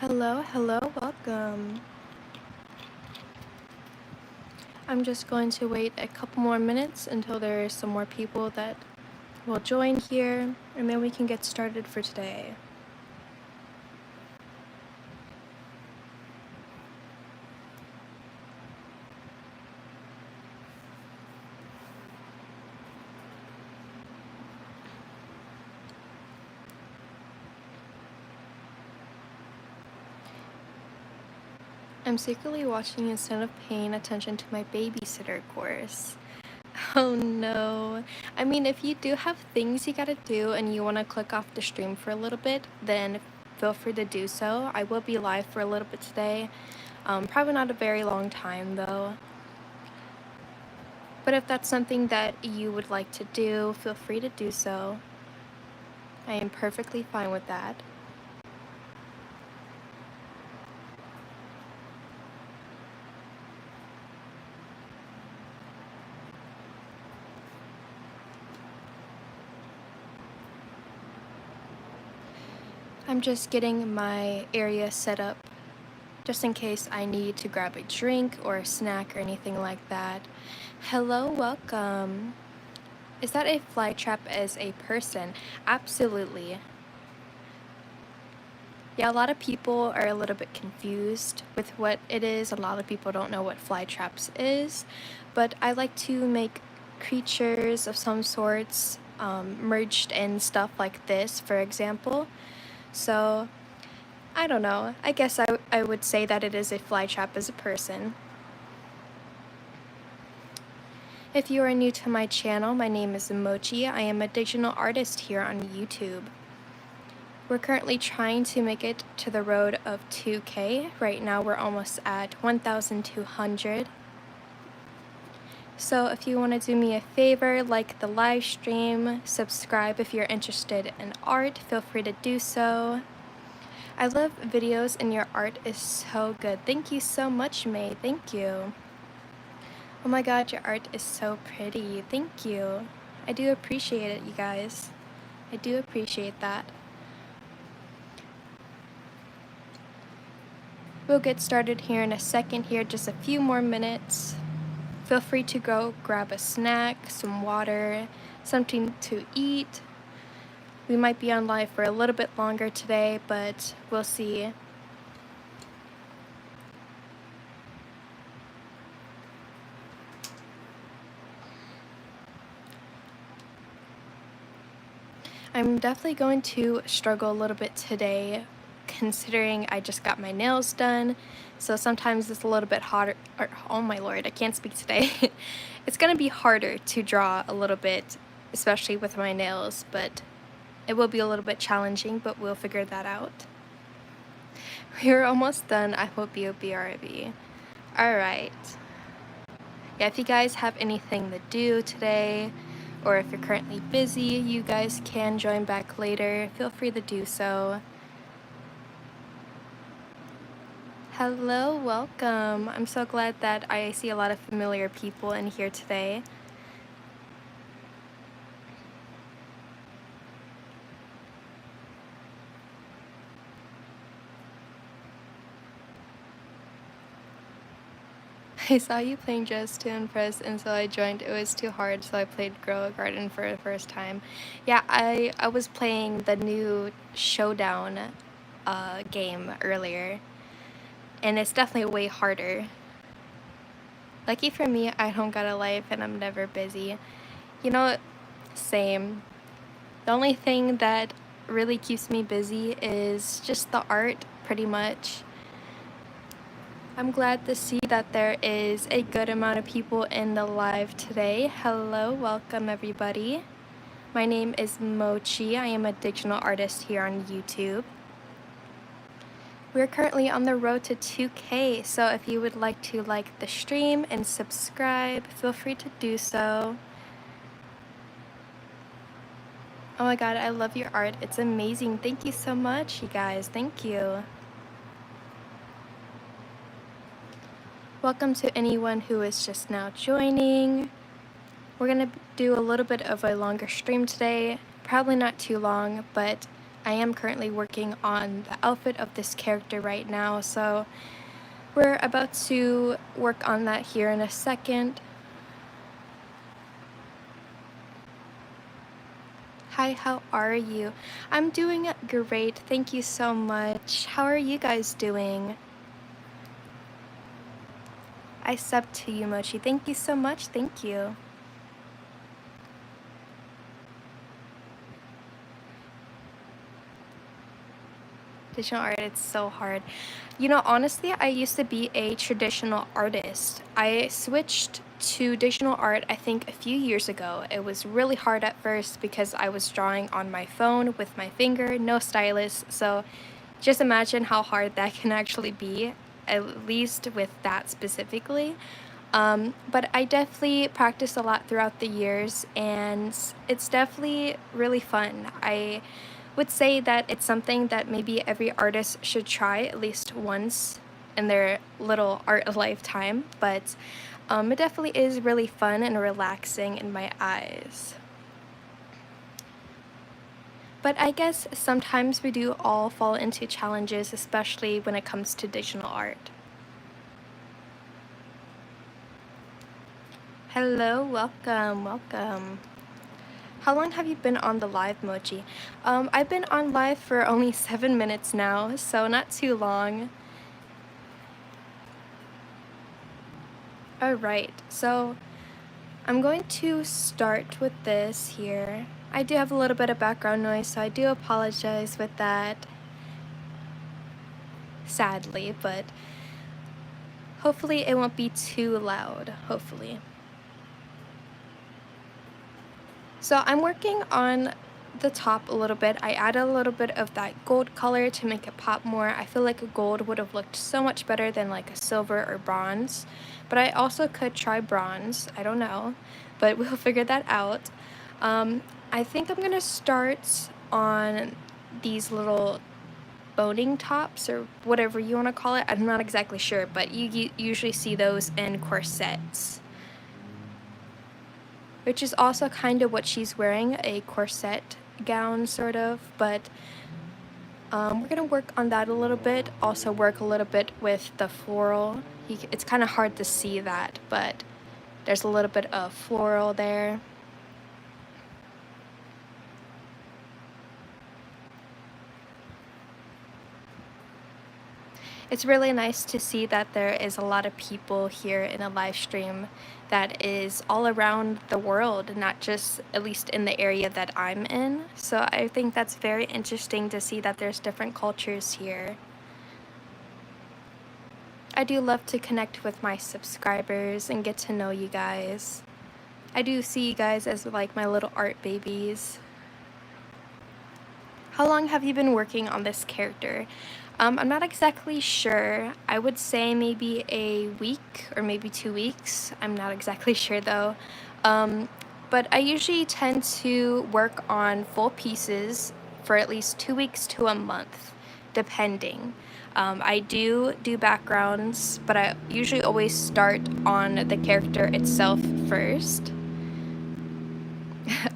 Hello, welcome. I'm just going to wait a couple more minutes until there are some more people that will join here, and then we can get started for today. I'm secretly watching instead of paying attention to my babysitter course. Oh no. I mean, if you do have things you gotta do and you want to click off the stream for a little bit, then feel free to do so. I will be live for a little bit today. Probably not a very long time though. But if that's something that you would like to do, feel free to do so. I am perfectly fine with that. I'm just getting my area set up just in case I need to grab a drink or a snack or anything like that. Hello, welcome. Is that a fly trap as a person? Absolutely. Yeah, a lot of people are a little bit confused with what it is. A lot of people don't know what fly traps is, but I like to make creatures of some sorts merged in stuff like this, for example. So I don't know. I guess I would say that it is a fly trap as a person. If you are new to my channel, my name is ℳ𝑜𝒸𝒽𝒡. I am a digital artist here on YouTube. We're currently trying to make it to the road of 2K. Right now we're almost at 1,200. So if you want to do me a favor, like the live stream, subscribe if you're interested in art, feel free to do so. I love videos and your art is so good. Thank you so much, May. Thank you. Oh my god, your art is so pretty. Thank you. I do appreciate it, you guys. I do appreciate that. We'll get started here in a second here, just a few more minutes. Feel free to go grab a snack, some water, something to eat. We might be on live for a little bit longer today, but we'll see. I'm definitely going to struggle a little bit today, considering I just got my nails done, so sometimes it's a little bit harder. Oh my lord, I can't speak today. It's gonna be harder to draw a little bit, especially with my nails, but it will be a little bit challenging, but we'll figure that out. We're almost done. I hope you'll BRB. Alright. Yeah, if you guys have anything to do today, or if you're currently busy, you guys can join back later. Feel free to do so. Hello, welcome. I'm so glad that I see a lot of familiar people in here today. I saw you playing Just to Impress, and so I joined. It was too hard, so I played Grow a Garden for the first time. Yeah, I was playing the new Showdown game earlier, and it's definitely way harder. Lucky for me, I don't got a life and I'm never busy. You know, same. The only thing that really keeps me busy is just the art, pretty much. I'm glad to see that there is a good amount of people in the live today. Hello, welcome everybody. My name is ℳ𝑜𝒸𝒽𝒡. I am a digital artist here on YouTube. We're currently on the road to 2K, so if you would like to like the stream and subscribe, feel free to do so. Oh my god, I love your art. It's amazing. Thank you so much, you guys. Thank you. Welcome to anyone who is just now joining. We're going to do a little bit of a longer stream today. Probably not too long, but I am currently working on the outfit of this character right now, so we're about to work on that here in a second. Hi, how are you? I'm doing great, thank you so much. How are you guys doing? I subbed to you, Mochi. Thank you so much, thank you. Digital art, it's so hard. You know, honestly, I used to be a traditional artist. I switched to digital art, I think, a few years ago. It was really hard at first because I was drawing on my phone with my finger, no stylus. So just imagine how hard that can actually be, at least with that specifically. But I definitely practiced a lot throughout the years, and it's definitely really fun. I would say that it's something that maybe every artist should try at least once in their little art lifetime, but it definitely is really fun and relaxing in my eyes. But I guess sometimes we do all fall into challenges, especially when it comes to digital art. Hello, welcome, welcome. How long have you been on the live, Mochi? I've been on live for only 7 minutes now, so not too long. Alright, so I'm going to start with this here. I do have a little bit of background noise, so I do apologize with that. Sadly, but hopefully it won't be too loud, hopefully. So I'm working on the top a little bit. I added a little bit of that gold color to make it pop more. I feel like a gold would have looked so much better than like a silver or bronze. But I also could try bronze. I don't know. But we'll figure that out. I think I'm going to start on these little boning tops or whatever you want to call it. I'm not exactly sure, but you usually see those in corsets. Which is also kind of what she's wearing, a corset gown sort of, but we're gonna work on that a little bit, also work a little bit with the floral. It's kind of hard to see that, but there's a little bit of floral there. It's really nice to see that there is a lot of people here in a live stream that is all around the world, not just at least in the area that I'm in. So I think that's very interesting to see that there's different cultures here. I do love to connect with my subscribers and get to know you guys. I do see you guys as like my little art babies. How long have you been working on this character? I'm not exactly sure. I would say maybe a week or maybe 2 weeks. I'm not exactly sure though. But I usually tend to work on full pieces for at least 2 weeks to a month, depending. I do backgrounds, but I usually always start on the character itself first.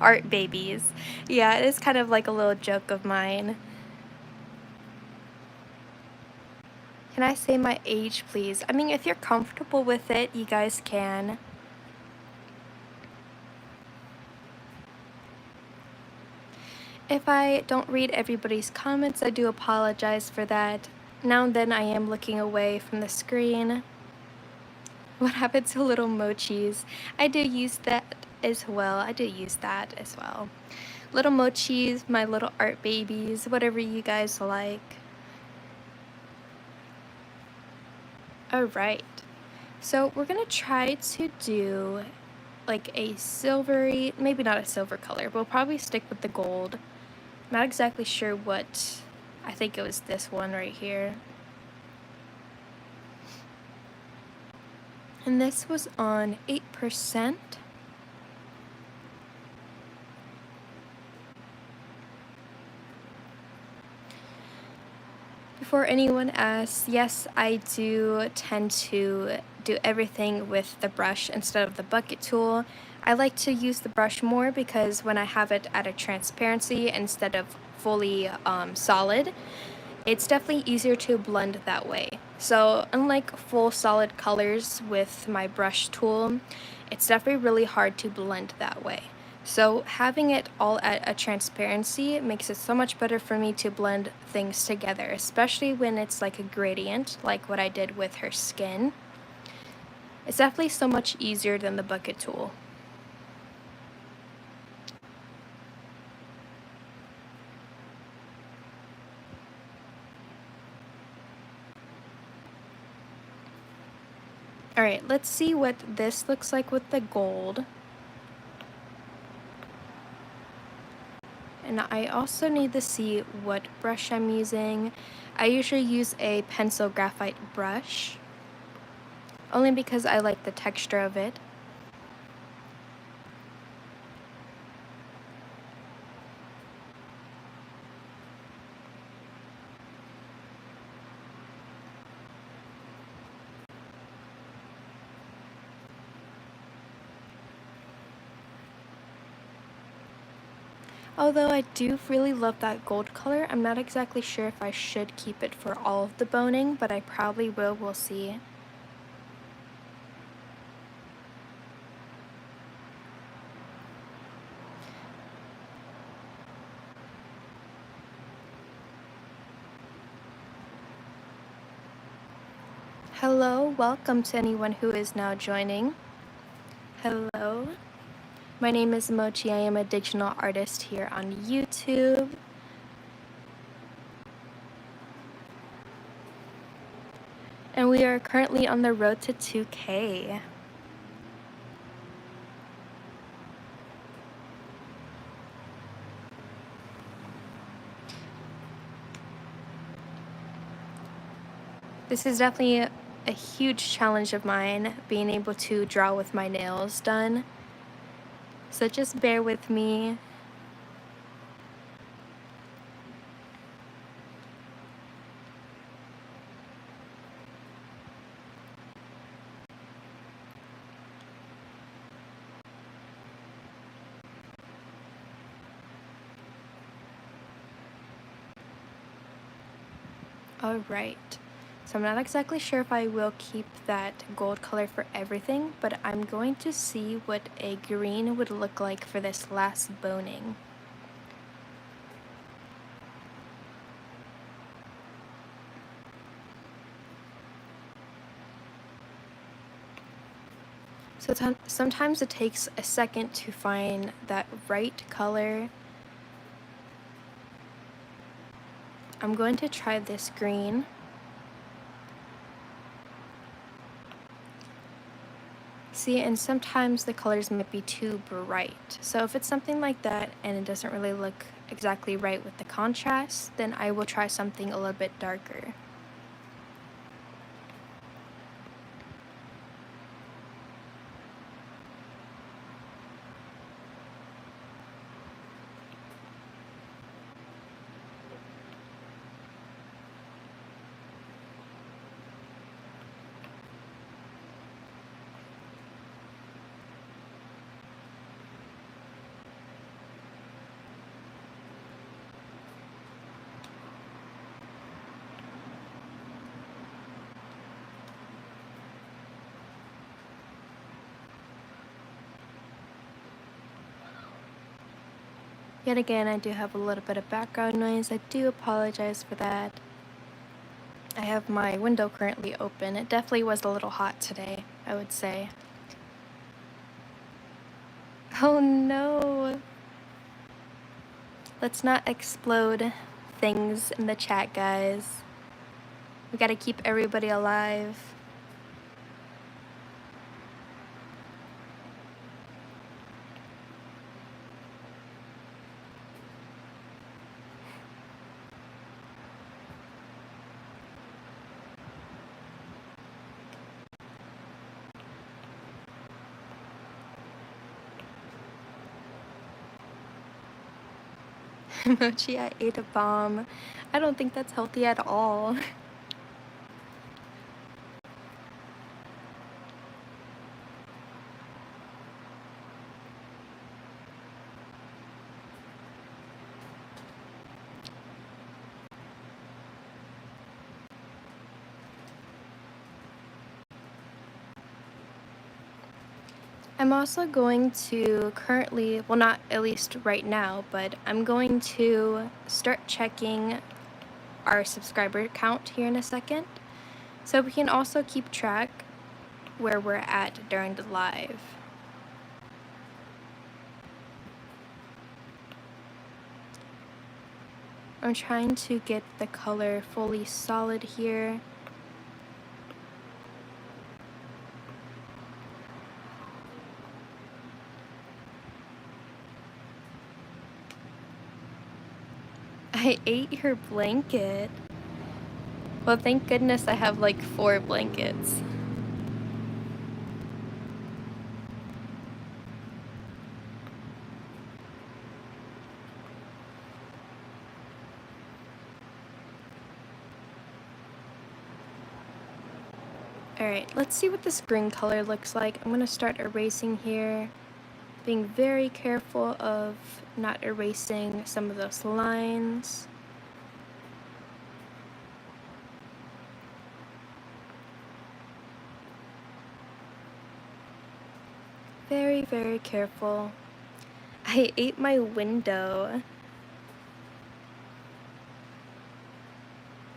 Art babies. Yeah, it is kind of like a little joke of mine. Can I say my age, please? I mean, if you're comfortable with it, you guys can. If I don't read everybody's comments, I do apologize for that. Now and then I am looking away from the screen. What happened to little mochis? I do use that as well. I do use that as well. Little mochis, my little art babies, whatever you guys like. Alright, so we're gonna try to do like a silvery, maybe not a silver color, but we'll probably stick with the gold. Not exactly sure what, I think it was this one right here. And this was on 8%. Before anyone asks, yes, I do tend to do everything with the brush instead of the bucket tool. I like to use the brush more because when I have it at a transparency instead of fully solid, it's definitely easier to blend that way. So unlike full solid colors with my brush tool, it's definitely really hard to blend that way. So having it all at a transparency makes it so much better for me to blend things together, especially when it's like a gradient, like what I did with her skin. It's definitely so much easier than the bucket tool. Alright, let's see what this looks like with the gold. And I also need to see what brush I'm using. I usually use a pencil graphite brush, only because I like the texture of it. Although I do really love that gold color, I'm not exactly sure if I should keep it for all of the boning, but I probably will, we'll see. Hello, welcome to anyone who is now joining. Hello. My name is Mochi. I am a digital artist here on YouTube. And we are currently on the road to 2K. This is definitely a huge challenge of mine, being able to draw with my nails done. So just bear with me. Alright, so I'm not exactly sure if I will keep that gold color for everything, but I'm going to see what a green would look like for this last boning. So sometimes it takes a second to find that right color. I'm going to try this green. See, and sometimes the colors might be too bright. So if it's something like that and it doesn't really look exactly right with the contrast, then I will try something a little bit darker. Yet again, I do have a little bit of background noise. I do apologize for that. I have my window currently open. It definitely was a little hot today, I would say. Oh no! Let's not explode things in the chat, guys. We gotta keep everybody alive. Mochi, I ate a bomb. I don't think that's healthy at all. I'm also going to currently, well, not at least right now, but I'm going to start checking our subscriber count here in a second, so we can also keep track where we're at during the live. I'm trying to get the color fully solid here. I ate your blanket. Well, thank goodness I have like 4 blankets. Alright, let's see what this green color looks like. I'm going to start erasing here, being very careful of not erasing some of those lines. Very, very careful. I ate my window.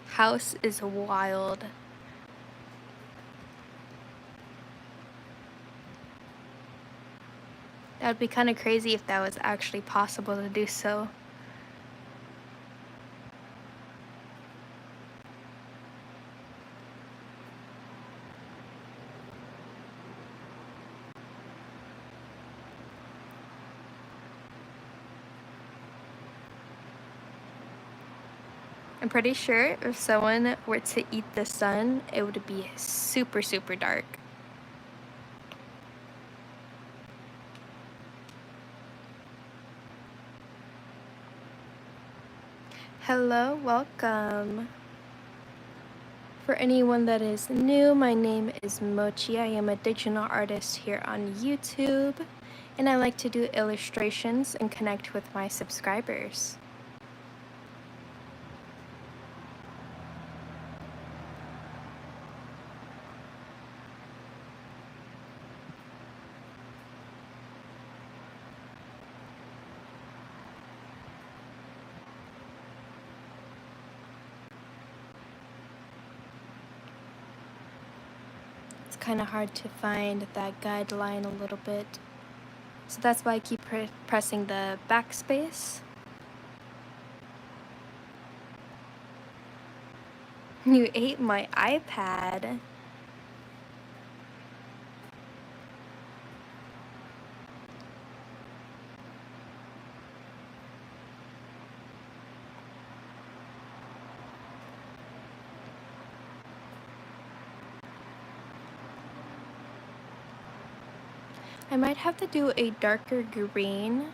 House is wild. That would be kind of crazy if that was actually possible to do so. I'm pretty sure if someone were to eat the sun, it would be super, super dark. Hello, welcome. For anyone that is new, my name is Mochi. I am a digital artist here on YouTube, and I like to do illustrations and connect with my subscribers. It's kind of hard to find that guideline a little bit, so that's why I keep pressing the backspace. You ate my iPad. I might have to do a darker green,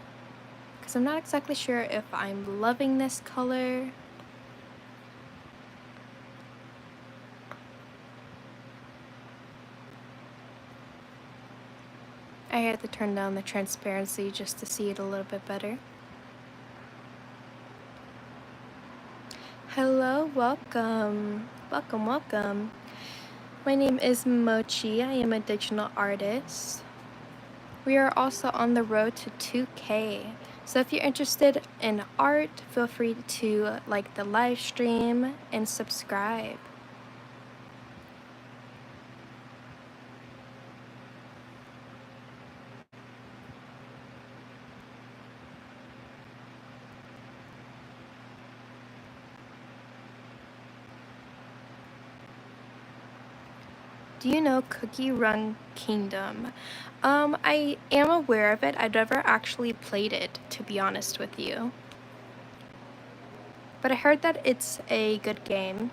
because I'm not exactly sure if I'm loving this color. I had to turn down the transparency just to see it a little bit better. Hello, welcome. Welcome, welcome. My name is Mochi. I am a digital artist. We are also on the road to 2K. So if you're interested in art, feel free to like the live stream and subscribe. Do you know Cookie Run Kingdom? I am aware of it. I've never actually played it, to be honest with you. But I heard that it's a good game.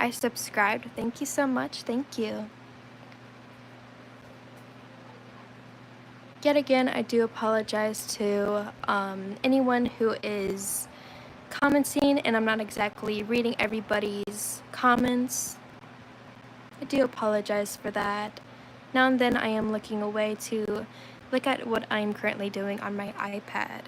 I subscribed. Thank you so much. Thank you. Yet again, I do apologize to anyone who is commenting and I'm not exactly reading everybody's comments. I do apologize for that. Now and then I am looking away to look at what I'm currently doing on my iPad.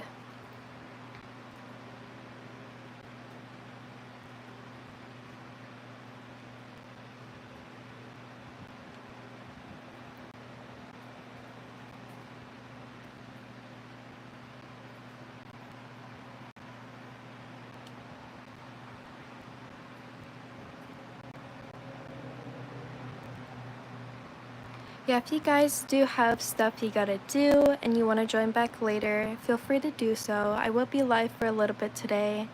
Yeah, if you guys do have stuff you gotta do and you want to join back later, feel free to do so. I will be live for a little bit today.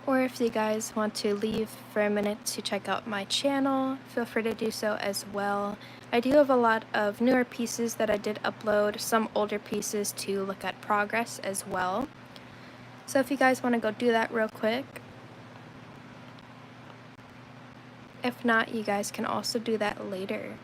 Or if you guys want to leave for a minute to check out my channel, feel free to do so as well. I do have a lot of newer pieces that I did upload, some older pieces to look at progress as well. So if you guys want to go do that real quick. If not, you guys can also do that later.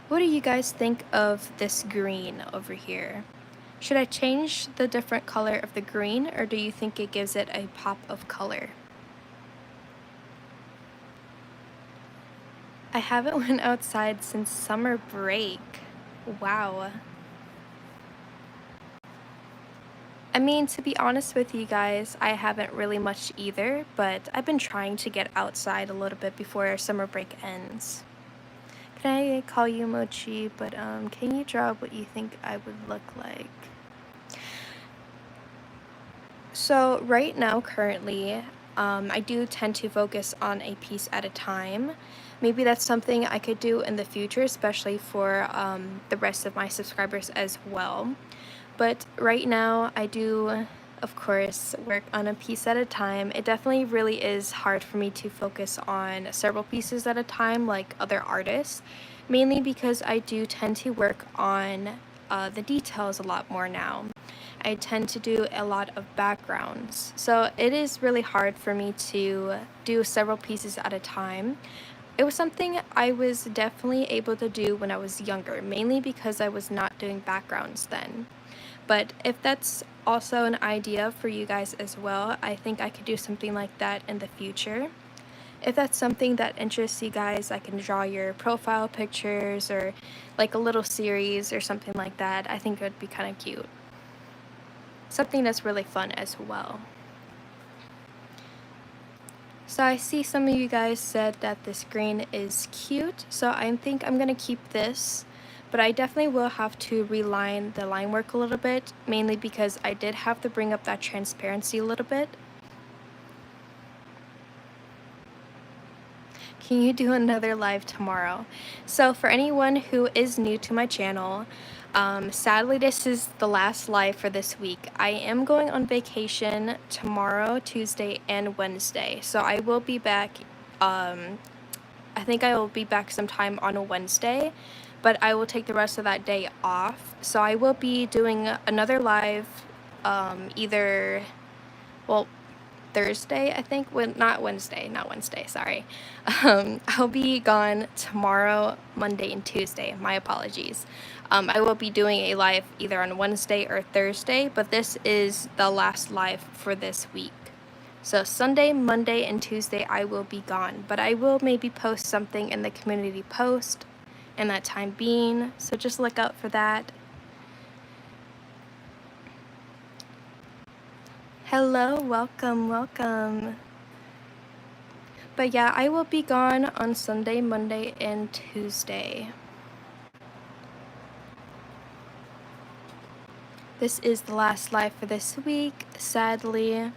What do you guys think of this green over here? Should I change the different color of the green, or do you think it gives it a pop of color? I haven't went outside since summer break. Wow. I mean, to be honest with you guys, I haven't really much either, but I've been trying to get outside a little bit before summer break ends. Can I call you Mochi, but can you draw what you think I would look like? So right now, currently, I do tend to focus on a piece at a time. Maybe that's something I could do in the future, especially for the rest of my subscribers as well. But right now, I do, of course, work on a piece at a time. It definitely really is hard for me to focus on several pieces at a time like other artists, mainly because I do tend to work on the details a lot more now. I tend to do a lot of backgrounds. So it is really hard for me to do several pieces at a time. It was something I was definitely able to do when I was younger, mainly because I was not doing backgrounds then. But if that's also an idea for you guys as well, I think I could do something like that in the future. If that's something that interests you guys, I can draw your profile pictures or like a little series or something like that. I think it would be kind of cute. Something that's really fun as well. So I see some of you guys said that this green is cute, so I think I'm gonna keep this, but I definitely will have to reline the line work a little bit, mainly because I did have to bring up that transparency a little bit. Can you do another live tomorrow? So for anyone who is new to my channel, sadly this is the last live for this week. I am going on vacation tomorrow, Tuesday, and Wednesday. So I will be back, I think I will be back sometime on a Wednesday, but I will take the rest of that day off. So I will be doing another live, either, well, Thursday, I think. Not Wednesday, sorry. I'll be gone tomorrow, Monday, and Tuesday. My apologies. I will be doing a live either on Wednesday or Thursday, but this is the last live for this week. So Sunday, Monday, and Tuesday I will be gone, but I will maybe post something in the community post in that time being, so just look out for that. Hello, welcome, welcome. But yeah, I will be gone on Sunday, Monday, and Tuesday. This is the last live for this week, sadly.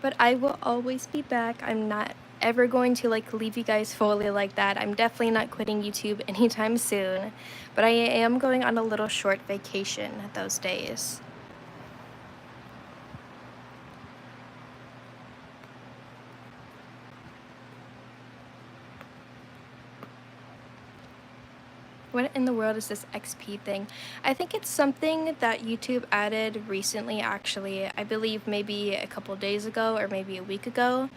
But I will always be back. I'm not ever going to leave you guys fully like that. I'm definitely not quitting YouTube anytime soon. But I am going on a little short vacation those days. What in the world is this XP thing? I think it's something that YouTube added recently, actually. I believe maybe a couple days ago or maybe a week ago.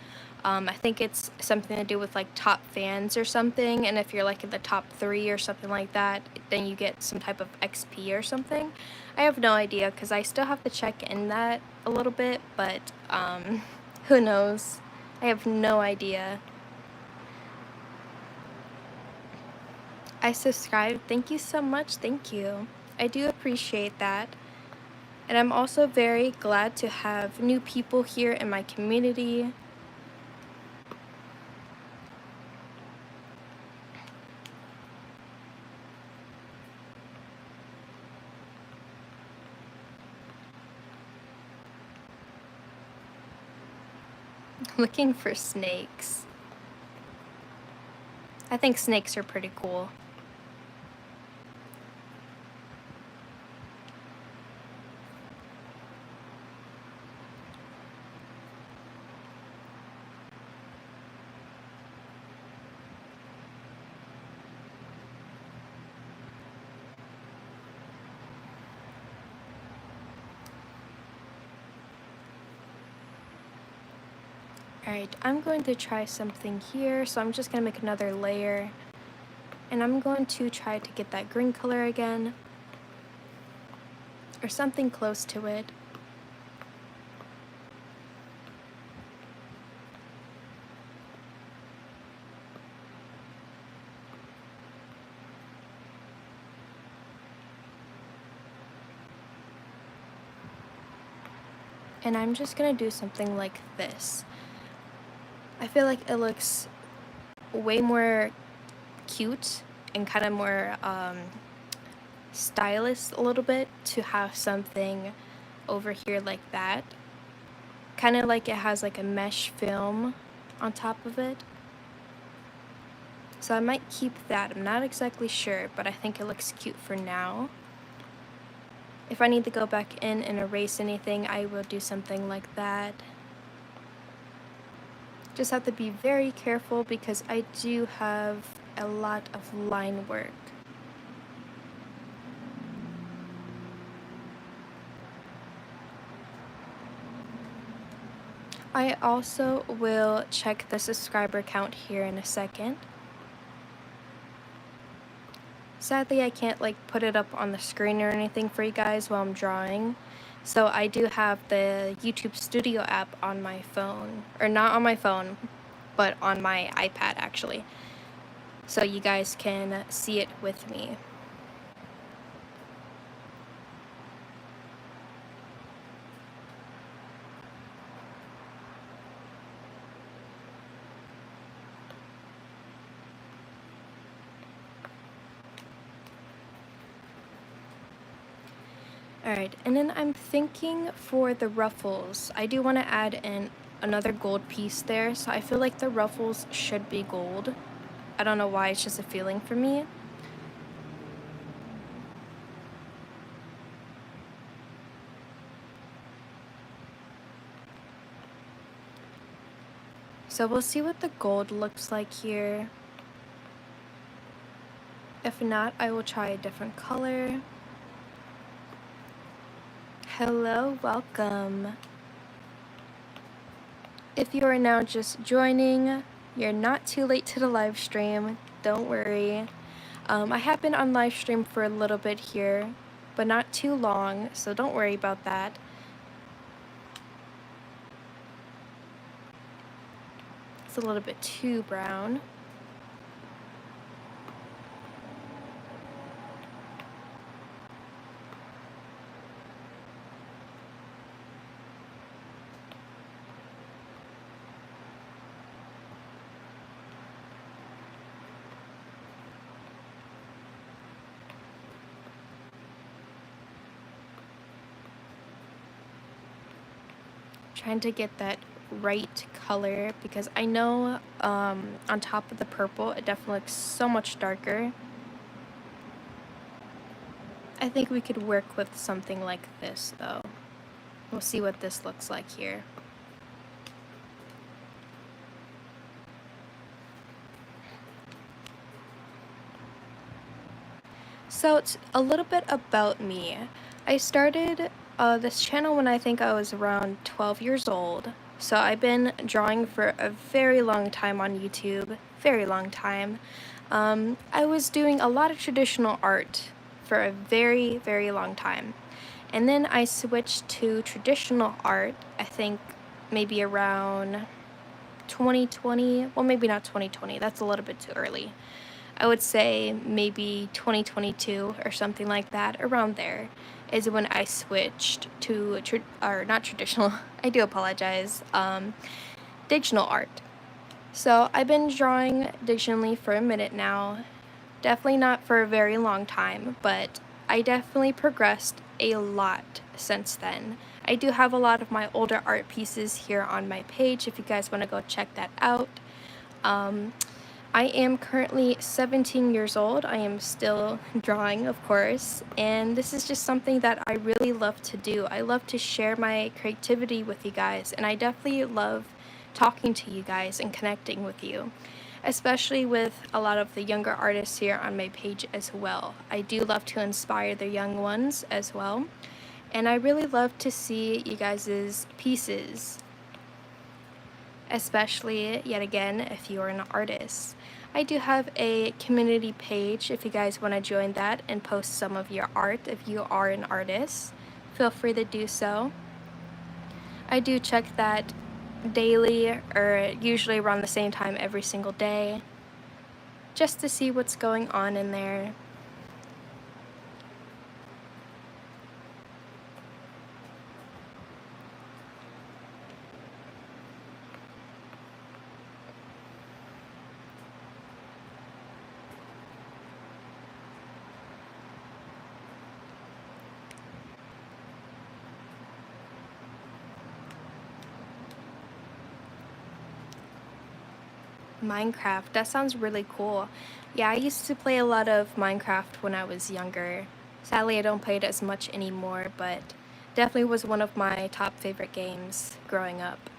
I think it's something to do with like top fans or something, and if you're like in the top 3 or something like that, then you get some type of XP or something. I have no idea because I still have to check in that a little bit, but who knows? I have no idea. I subscribed. Thank you so much. Thank you. I do appreciate that. And I'm also very glad to have new people here in my community. Looking for snakes. I think snakes are pretty cool. Alright, I'm going to try something here, so I'm just going to make another layer. And I'm going to try to get that green color again, or something close to it. And I'm just going to do something like this. I feel like it looks way more cute and kind of more stylish a little bit to have something over here like that. Kind of like it has like a mesh film on top of it. So I might keep that. I'm not exactly sure, but I think it looks cute for now. If I need to go back in and erase anything, I will do something like that. Just have to be very careful because I do have a lot of line work. I also will check the subscriber count here in a second. Sadly, I can't like put it up on the screen or anything for you guys while I'm drawing. So I do have the YouTube Studio app on my phone, or not on my phone, but on my iPad actually. So you guys can see it with me. Alright, and then I'm thinking for the ruffles, I do want to add in another gold piece there, so I feel like the ruffles should be gold. I don't know why, it's just a feeling for me. So we'll see what the gold looks like here. If not, I will try a different color. Hello, welcome. If you are now just joining, you're not too late to the live stream. Don't worry. I have been on live stream for a little bit here, but not too long, so don't worry about that. It's a little bit too brown. Trying to get that right color because I know on top of the purple it definitely looks so much darker. I think we could work with something like this though. We'll see what this looks like here. So it's a little bit about me. I started this channel when I think I was around 12 years old. So I've been drawing for a very long time on YouTube, very long time. I was doing a lot of traditional art for a very, very long time. And then I switched to traditional art, I think maybe around 2020, well, maybe not 2020, that's a little bit too early. I would say maybe 2022 or something like that, around there, is when I switched to, or not traditional, I do apologize, digital art. So I've been drawing digitally for a minute now. Definitely not for a very long time, but I definitely progressed a lot since then. I do have a lot of my older art pieces here on my page if you guys want to go check that out. I am currently 17 years old. I am still drawing, of course, and this is just something that I really love to do. I love to share my creativity with you guys, and I definitely love talking to you guys and connecting with you, especially with a lot of the younger artists here on my page as well. I do love to inspire the young ones as well, and I really love to see you guys' pieces, especially, yet again, if you're an artist. I do have a community page if you guys want to join that and post some of your art if you are an artist. Feel free to do so. I do check that daily, or usually around the same time every single day, just to see what's going on in there. Minecraft, that sounds really cool. Yeah, I used to play a lot of Minecraft when I was younger. Sadly, I don't play it as much anymore, but definitely was one of my top favorite games growing up.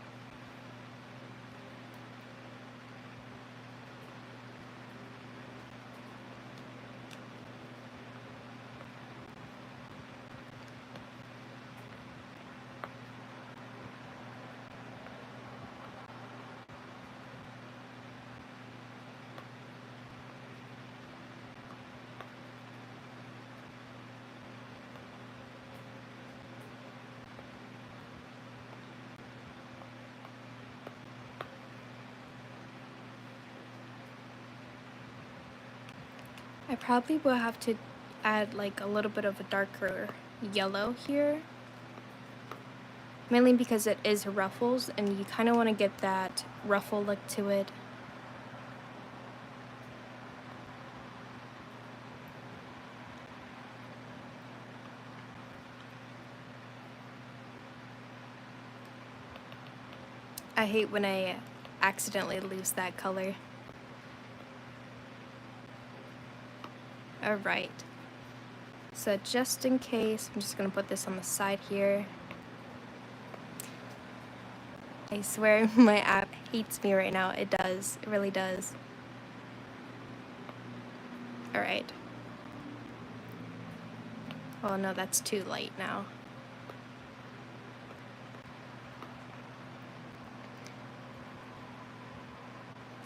I probably will have to add like a little bit of a darker yellow here, mainly because it is ruffles and you kind of want to get that ruffle look to it. I hate when I accidentally lose that color. Alright, so just in case, I'm just going to put this on the side here. I swear my app hates me right now. It does. It really does. Alright. Oh no, that's too light now.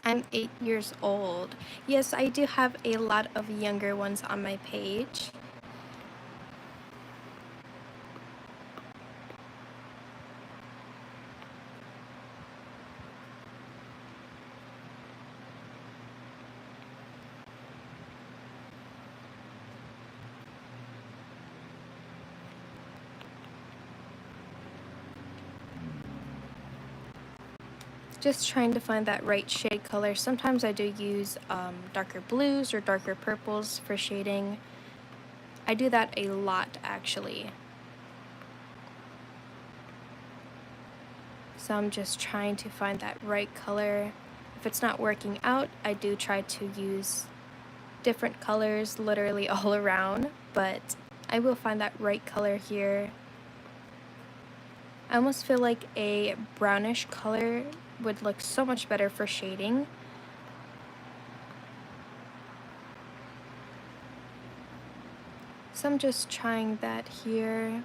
I'm 8 years old. Yes, I do have a lot of younger ones on my page. Just trying to find that right shade color. Sometimes I do use darker blues or darker purples for shading. I do that a lot actually. So I'm just trying to find that right color. If it's not working out, I do try to use different colors literally all around, but I will find that right color here. I almost feel like a brownish color would look so much better for shading. So I'm just trying that here.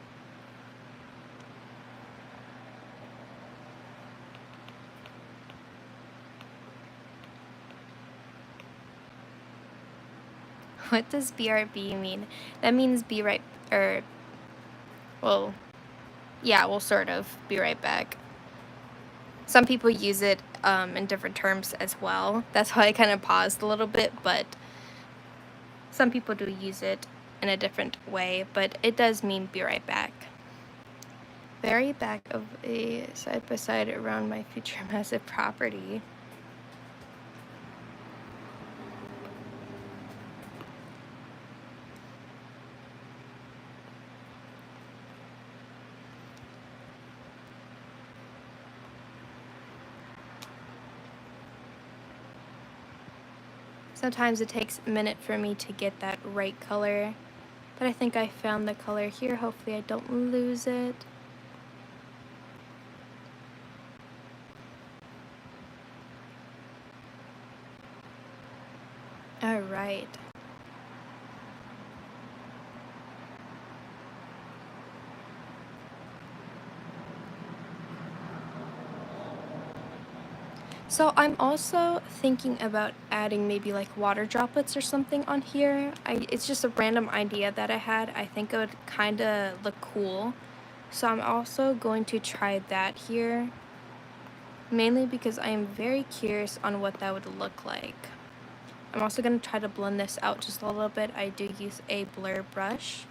What does BRB mean? That means be right, or, well, yeah, we'll sort of be right back. Some people use it in different terms as well. That's why I kind of paused a little bit, but some people do use it in a different way, but it does mean be right back. Very back of a side-by-side around my future massive property. Sometimes it takes a minute for me to get that right color, but I think I found the color here. Hopefully I don't lose it. All right. So I'm also thinking about adding maybe like water droplets or something on here. It's just a random idea that I had. I think it would kind of look cool. So I'm also going to try that here, mainly because I am very curious on what that would look like. I'm also going to try to blend this out just a little bit. I do use a blur brush.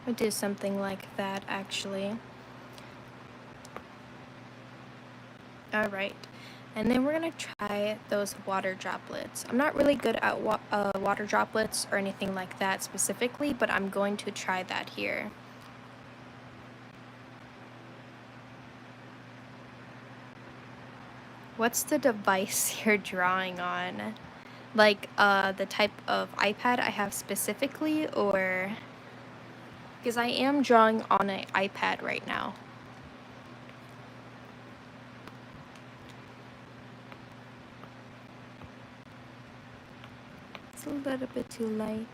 I'll do something like that actually. Alright, and then we're going to try those water droplets. I'm not really good at water droplets or anything like that specifically, but I'm going to try that here. What's the device you're drawing on? Like the type of iPad I have specifically, or... Because I am drawing on an iPad right now. It's a little bit too light.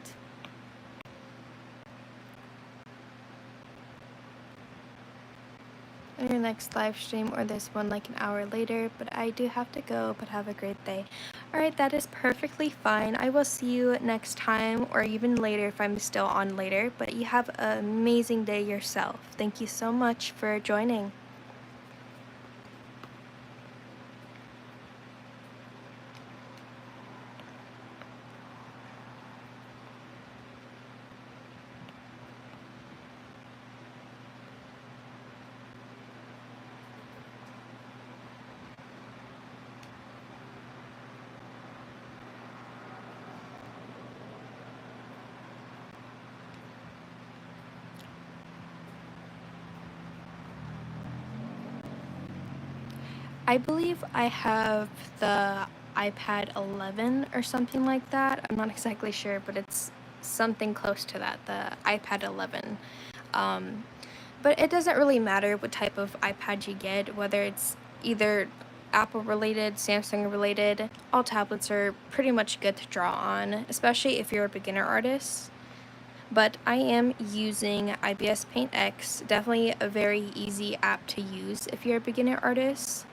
On your next live stream or this one like an hour later, but I do have to go, but have a great day. Alright, that is perfectly fine. I will see you next time or even later if I'm still on later, but you have an amazing day yourself. Thank you so much for joining. I believe I have the iPad 11 or something like that. I'm not exactly sure, but it's something close to that, the iPad 11. But it doesn't really matter what type of iPad you get, whether it's either Apple related, Samsung related. All tablets are pretty much good to draw on, especially if you're a beginner artist. But I am using IBS Paint X, definitely a very easy app to use if you're a beginner artist.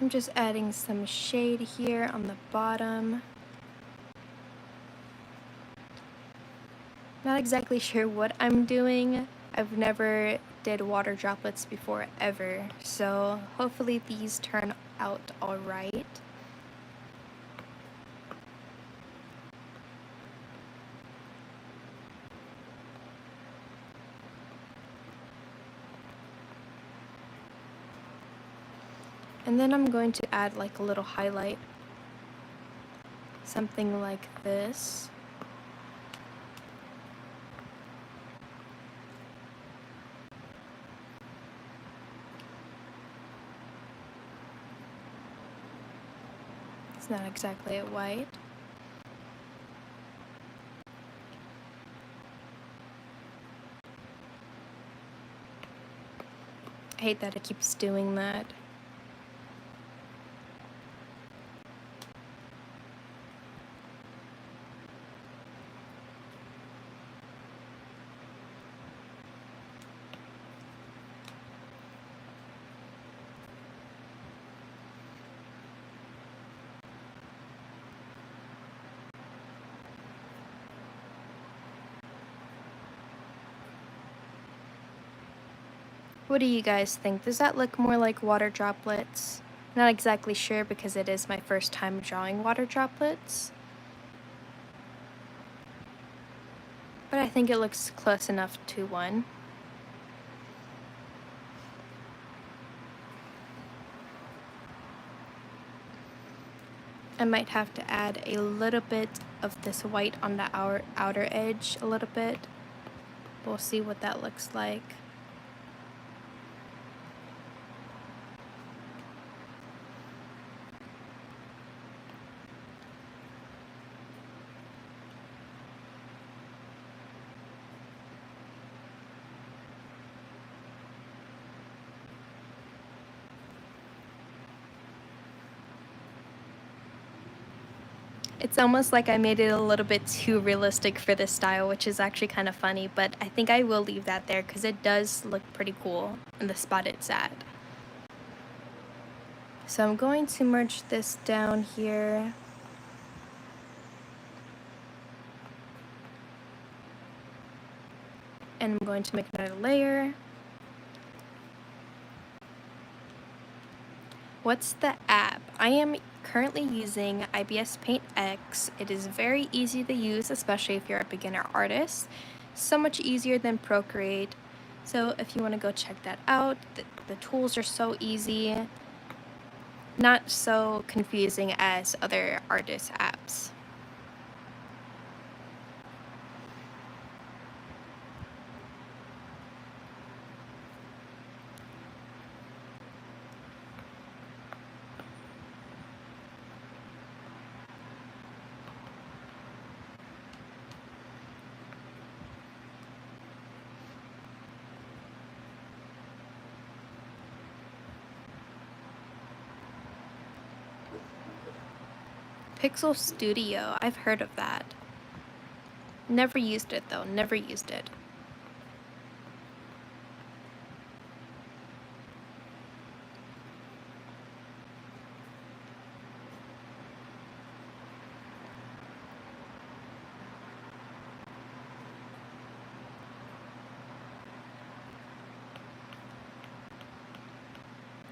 I'm just adding some shade here on the bottom. Not exactly sure what I'm doing. I've never did water droplets before ever, so hopefully these turn out alright. And then I'm going to add like a little highlight. Something like this. It's not exactly a white. I hate that it keeps doing that. What do you guys think? Does that look more like water droplets? Not exactly sure because it is my first time drawing water droplets. But I think it looks close enough to one. I might have to add a little bit of this white on the outer edge a little bit. We'll see what that looks like. It's almost like I made it a little bit too realistic for this style, which is actually kind of funny, but I think I will leave that there because it does look pretty cool in the spot it's at. So I'm going to merge this down here. And I'm going to make another layer. What's the app? I am currently using IBS Paint X. It is very easy to use, especially if you're a beginner artist. So much easier than Procreate. So if you want to go check that out, the tools are so easy. Not so confusing as other artist apps. Pixel Studio, I've heard of that. Never used it though, never used it.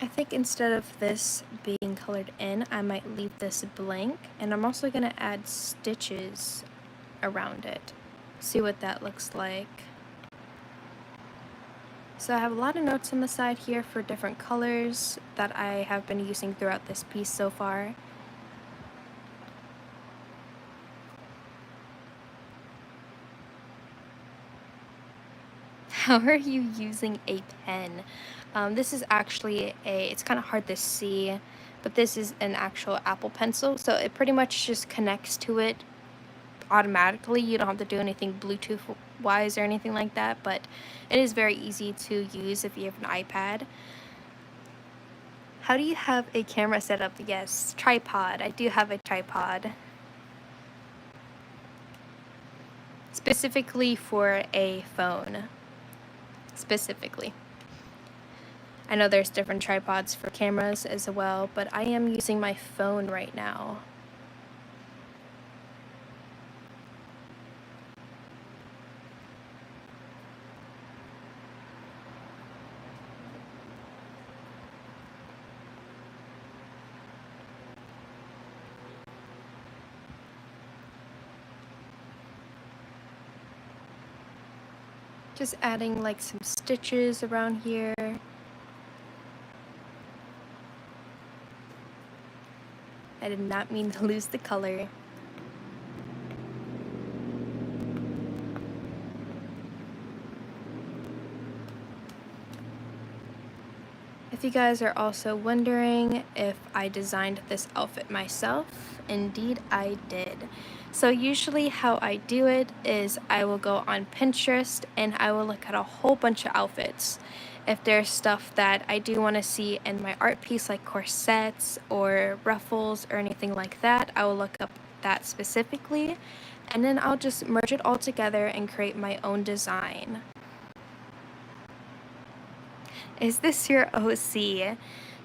I think instead of this being colored in, I might leave this blank, and I'm also going to add stitches around it. See what that looks like. So I have a lot of notes on the side here for different colors that I have been using throughout this piece so far. How are you using a pen? This is actually it's kind of hard to see, but this is an actual Apple Pencil, so it pretty much just connects to it automatically. You don't have to do anything Bluetooth wise or anything like that, but it is very easy to use if you have an iPad. How do you have a camera set up? Yes, tripod. I do have a tripod. Specifically for a phone. Specifically. I know there's different tripods for cameras as well, but I am using my phone right now. Just adding like some stitches around here. I did not mean to lose the color. I If you guys are also wondering if I designed this outfit myself, indeed I did. So usually how I do it is I will go on Pinterest and I will look at a whole bunch of outfits. If there's stuff that I do want to see in my art piece, like corsets or ruffles or anything like that, I will look up that specifically, and then I'll just merge it all together and create my own design. Is this your OC?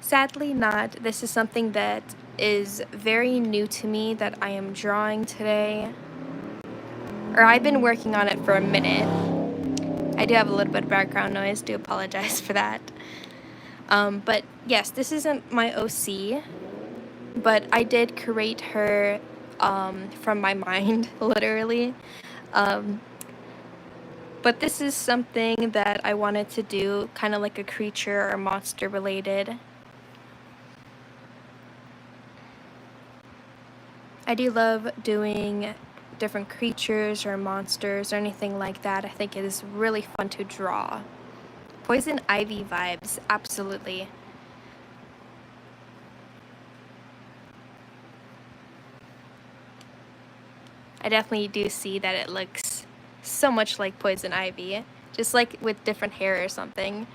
Sadly not. This is something that is very new to me that I am drawing today. Or I've been working on it for a minute. I do have a little bit of background noise, do apologize for that. But yes, this isn't my OC, but I did create her from my mind, literally. But this is something that I wanted to do, kind of like a creature or monster related. I do love doing different creatures or monsters or anything like that. I think it is really fun to draw. Poison ivy vibes, absolutely. I definitely do see that it looks so much like poison ivy, just like with different hair or something.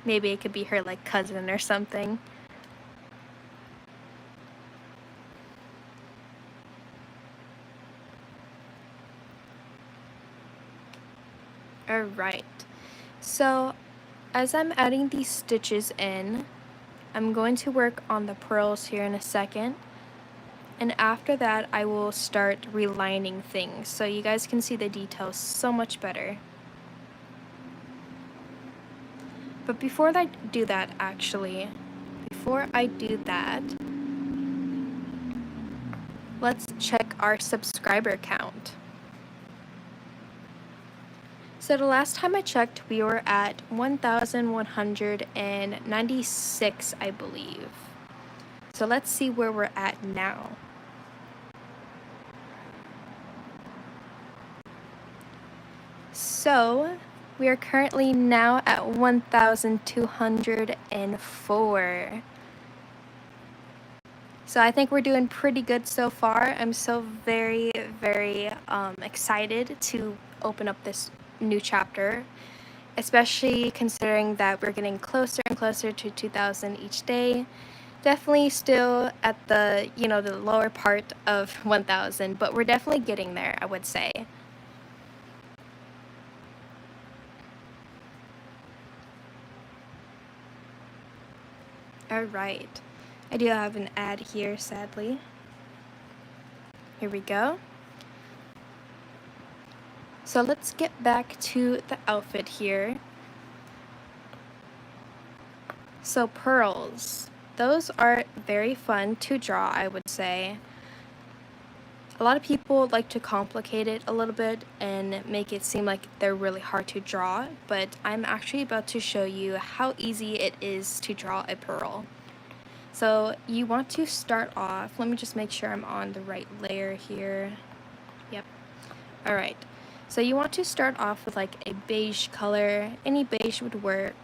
Maybe it could be her like cousin or something. Alright, so as I'm adding these stitches in, I'm going to work on the pearls here in a second, and after that I will start relining things so you guys can see the details so much better. But before I do that, let's check our subscriber count. So the last time I checked, we were at 1,196, I believe. So let's see where we're at now. So we are currently now at 1,204. So I think we're doing pretty good so far. I'm so very, very excited to open up this new chapter, especially considering that we're getting closer and closer to 2,000 each day. Definitely still at the, the lower part of 1,000, but we're definitely getting there, I would say. Alright, I do have an ad here, sadly. Here we go. So let's get back to the outfit here. So pearls, those are very fun to draw, I would say. A lot of people like to complicate it a little bit and make it seem like they're really hard to draw, but I'm actually about to show you how easy it is to draw a pearl. So you want to start off, let me just make sure I'm on the right layer here. Yep. Alright. So you want to start off with like a beige color. Any beige would work.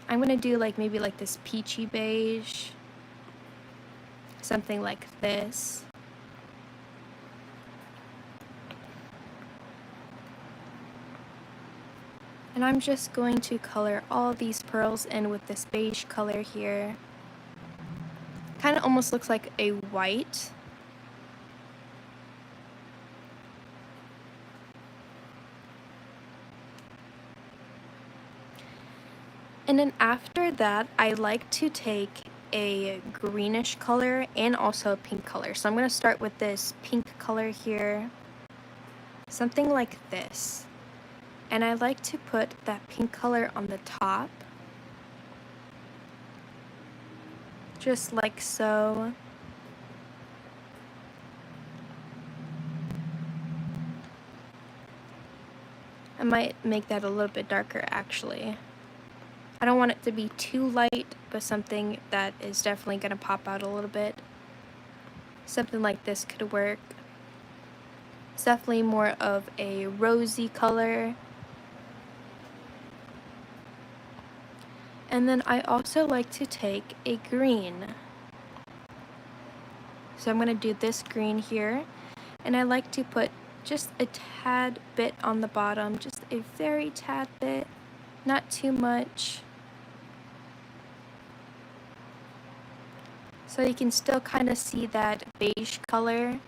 I'm gonna do like maybe like this peachy beige. Something like this. And I'm just going to color all these pearls in with this beige color here. Kind of almost looks like a white. And then after that, I like to take a greenish color and also a pink color. So I'm going to start with this pink color here. Something like this. And I like to put that pink color on the top. Just like so. I might make that a little bit darker actually. I don't want it to be too light, but something that is definitely going to pop out a little bit. Something like this could work. It's definitely more of a rosy color. And then I also like to take a green. So I'm going to do this green here, and I like to put just a tad bit on the bottom, just a very tad bit, not too much. So you can still kind of see that beige color.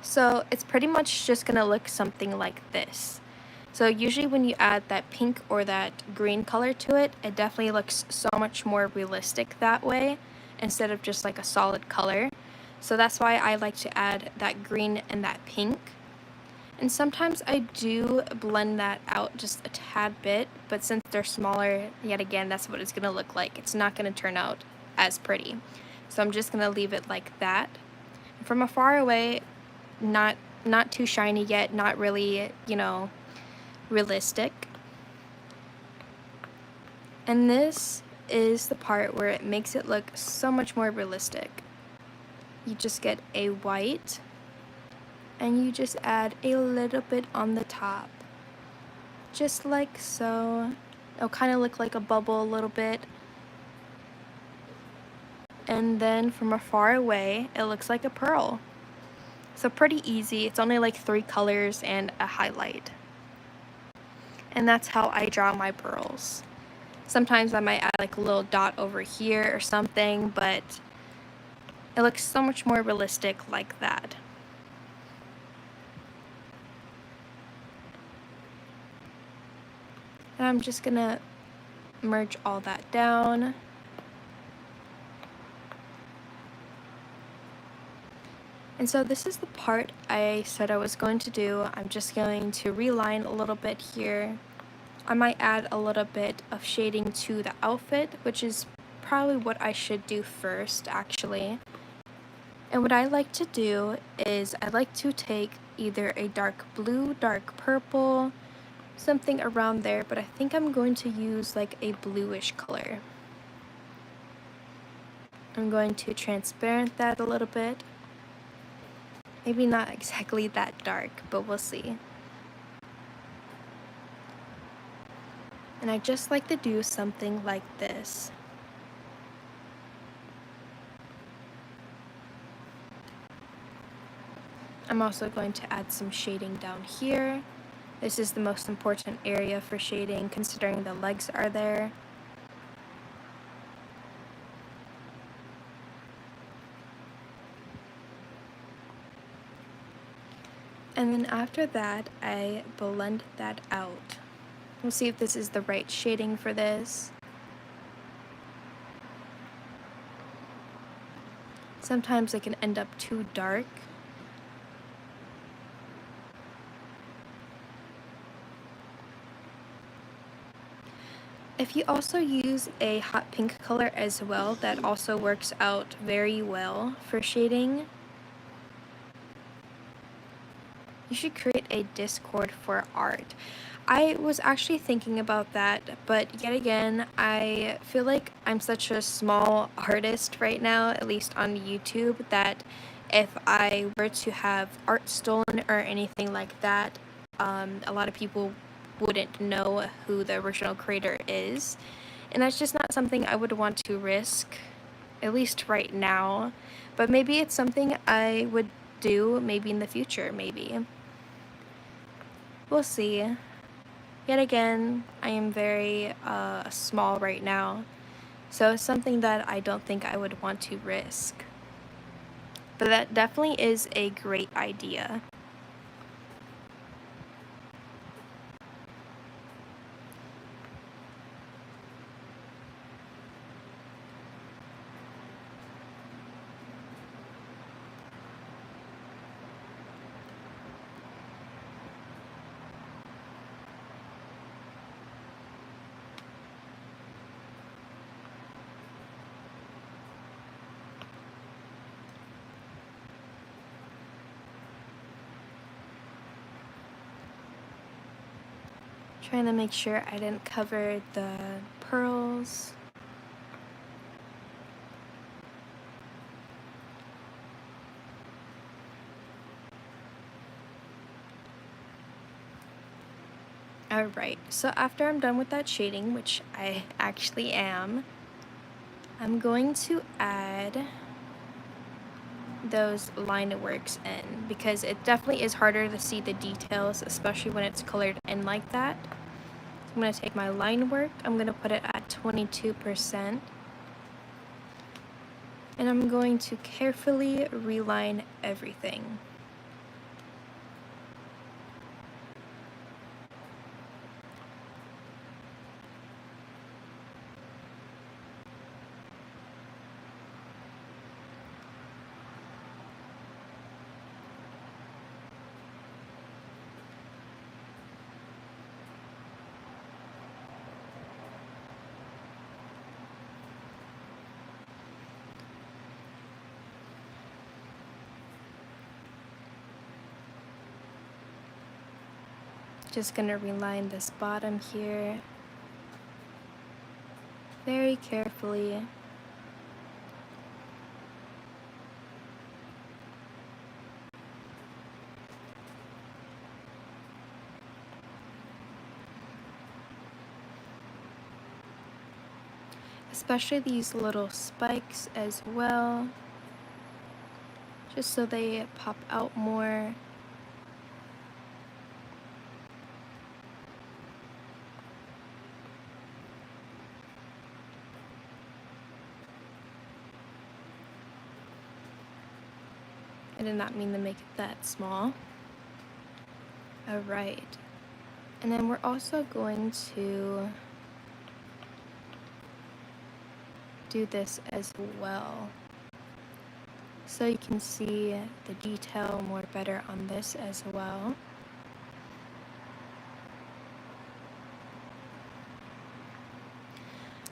So it's pretty much just gonna look something like this. So usually when you add that pink or that green color to it, it definitely looks so much more realistic that way instead of just like a solid color. So that's why I like to add that green and that pink. And sometimes I do blend that out just a tad bit, but since they're smaller, yet again, that's what it's gonna look like. It's not gonna turn out as pretty. So I'm just gonna leave it like that. From afar away, not too shiny yet, not really, you know, realistic. And this is the part where it makes it look so much more realistic. You just get a white and you just add a little bit on the top, just like so. It'll kind of look like a bubble a little bit, and then from afar away it looks like a pearl. So pretty easy. It's only like 3 colors and a highlight. And that's how I draw my pearls. Sometimes I might add like a little dot over here or something, but it looks so much more realistic like that. And I'm just gonna merge all that down. And so this is the part I said I was going to do. I'm just going to reline a little bit here. I might add a little bit of shading to the outfit, which is probably what I should do first, actually. And what I like to do is I like to take either a dark blue, dark purple, something around there, but I think I'm going to use like a bluish color. I'm going to transparent that a little bit. Maybe not exactly that dark, but we'll see. And I just like to do something like this. I'm also going to add some shading down here. This is the most important area for shading, considering the legs are there. And then after that, I blend that out. We'll see if this is the right shading for this. Sometimes it can end up too dark. If you also use a hot pink color as well, that also works out very well for shading. You should create a Discord for art. I was actually thinking about that, but yet again, I feel like I'm such a small artist right now, at least on YouTube, that if I were to have art stolen or anything like that, a lot of people wouldn't know who the original creator is. And that's just not something I would want to risk, at least right now. But maybe it's something I would do maybe in the future, maybe. We'll see. Yet again, I am very small right now, so it's something that I don't think I would want to risk. But that definitely is a great idea. Trying to make sure I didn't cover the pearls. Alright, so after I'm done with that shading, which I actually am, I'm going to add those line works in because it definitely is harder to see the details, especially when it's colored in like that. So I'm going to take my line work, I'm going to put it at 22%, and I'm going to carefully reline everything. Just gonna reline this bottom here very carefully. Especially these little spikes as well, just so they pop out more. I did not mean to make it that small. Alright, and then we're also going to do this as well, so you can see the detail more better on this as well.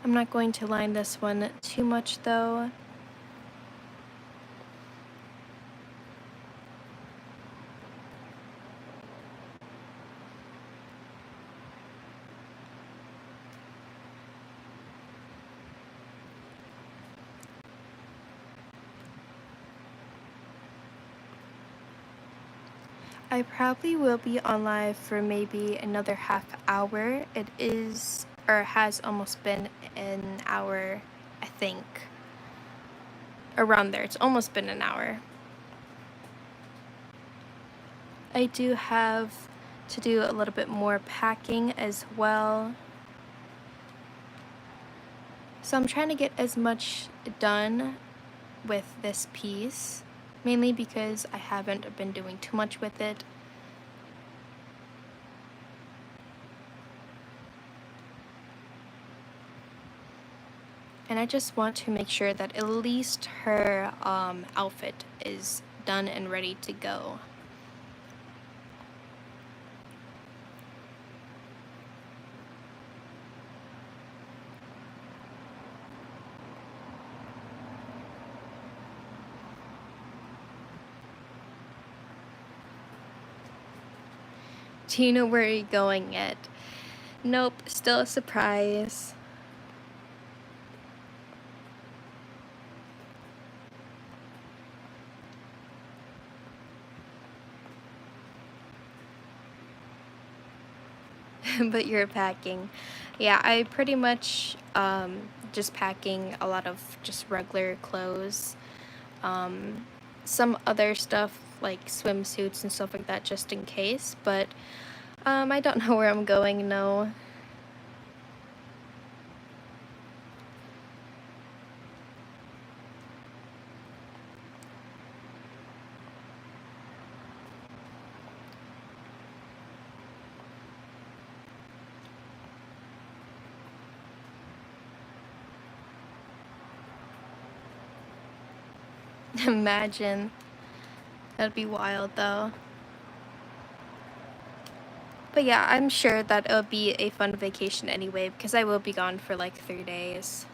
I'm not going to line this one too much though. I probably will be on live for maybe another half hour. It is, or has almost been an hour, I think. Around there, it's almost been an hour. I do have to do a little bit more packing as well. So I'm trying to get as much done with this piece, mainly because I haven't been doing too much with it. And I just want to make sure that at least her outfit is done and ready to go. Do you know where you're going yet? Nope, still a surprise. But you're packing. Yeah, I pretty much just packing a lot of just regular clothes. Some other stuff like swimsuits and stuff like that just in case, but I don't know where I'm going, no. Imagine. That'd be wild though. But yeah, I'm sure that it'll be a fun vacation anyway, because I will be gone for like 3 days.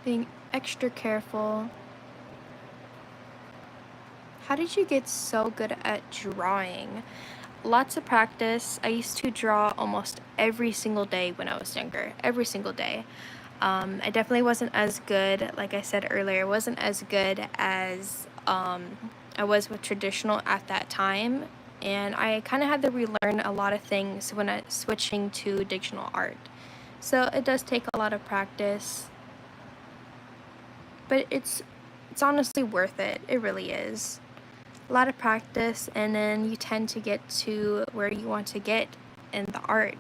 Being extra careful. How did you get so good at drawing? lots of practice. I used to draw almost every single day when I was younger, every single day. I definitely wasn't as good, like I said earlier, wasn't as good as I was with traditional at that time. And I kind of had to relearn a lot of things when I switching to digital art. So it does take a lot of practice, but it's honestly worth it. It really is. A lot of practice, and then you tend to get to where you want to get in the art.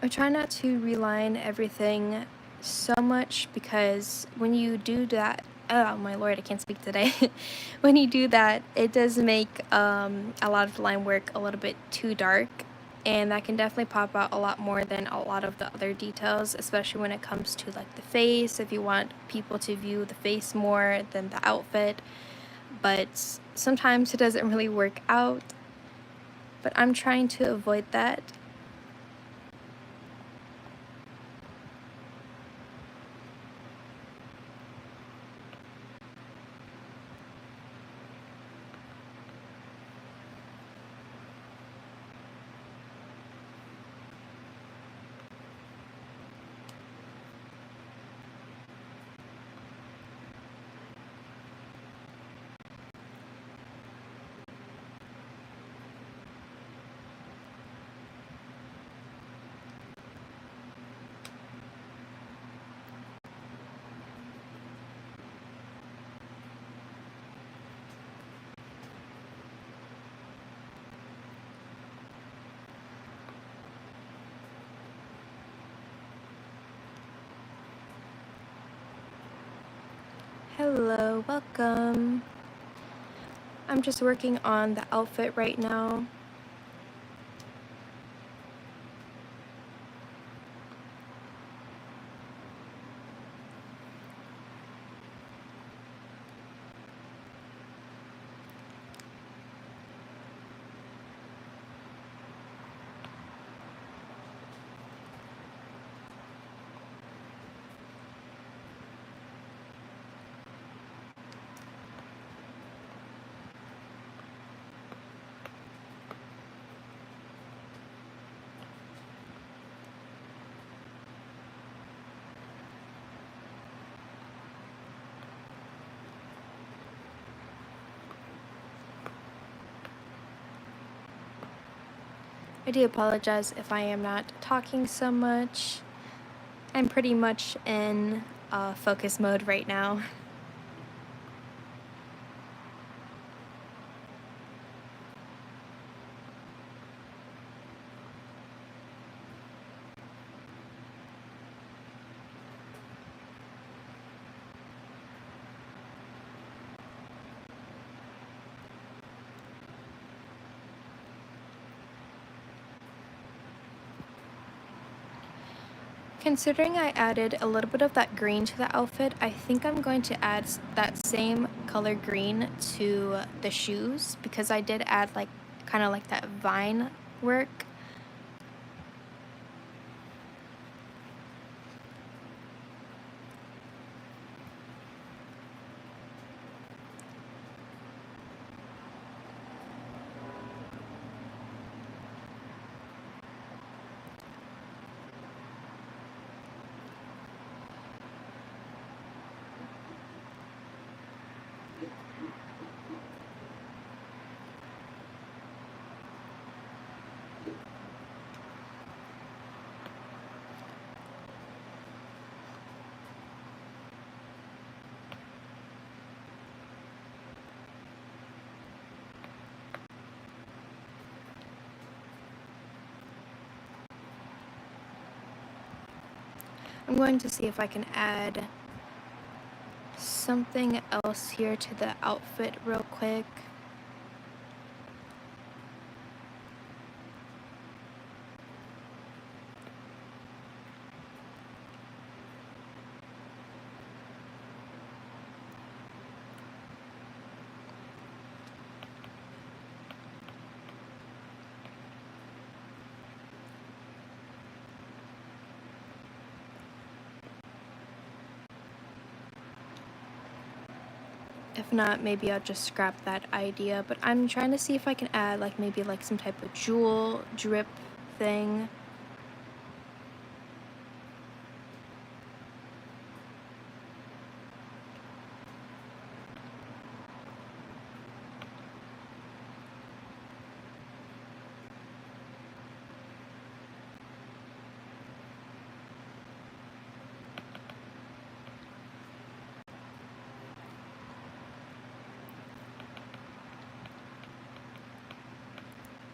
I try not to reline everything so much, because when you do that, oh my lord, I can't speak today. When you do that, it does make a lot of the line work a little bit too dark, and that can definitely pop out a lot more than a lot of the other details, especially when it comes to like the face, if you want people to view the face more than the outfit. But sometimes it doesn't really work out, but I'm trying to avoid that. Hello, welcome. I'm just working on the outfit right now. I do apologize if I am not talking so much. I'm pretty much in focus mode right now. Considering I added a little bit of that green to the outfit, I think I'm going to add that same color green to the shoes, because I did add like kind of like that vine work. I'm going to see if I can add something else here to the outfit real quick. If not, maybe I'll just scrap that idea, but I'm trying to see if I can add like maybe like some type of jewel drip thing.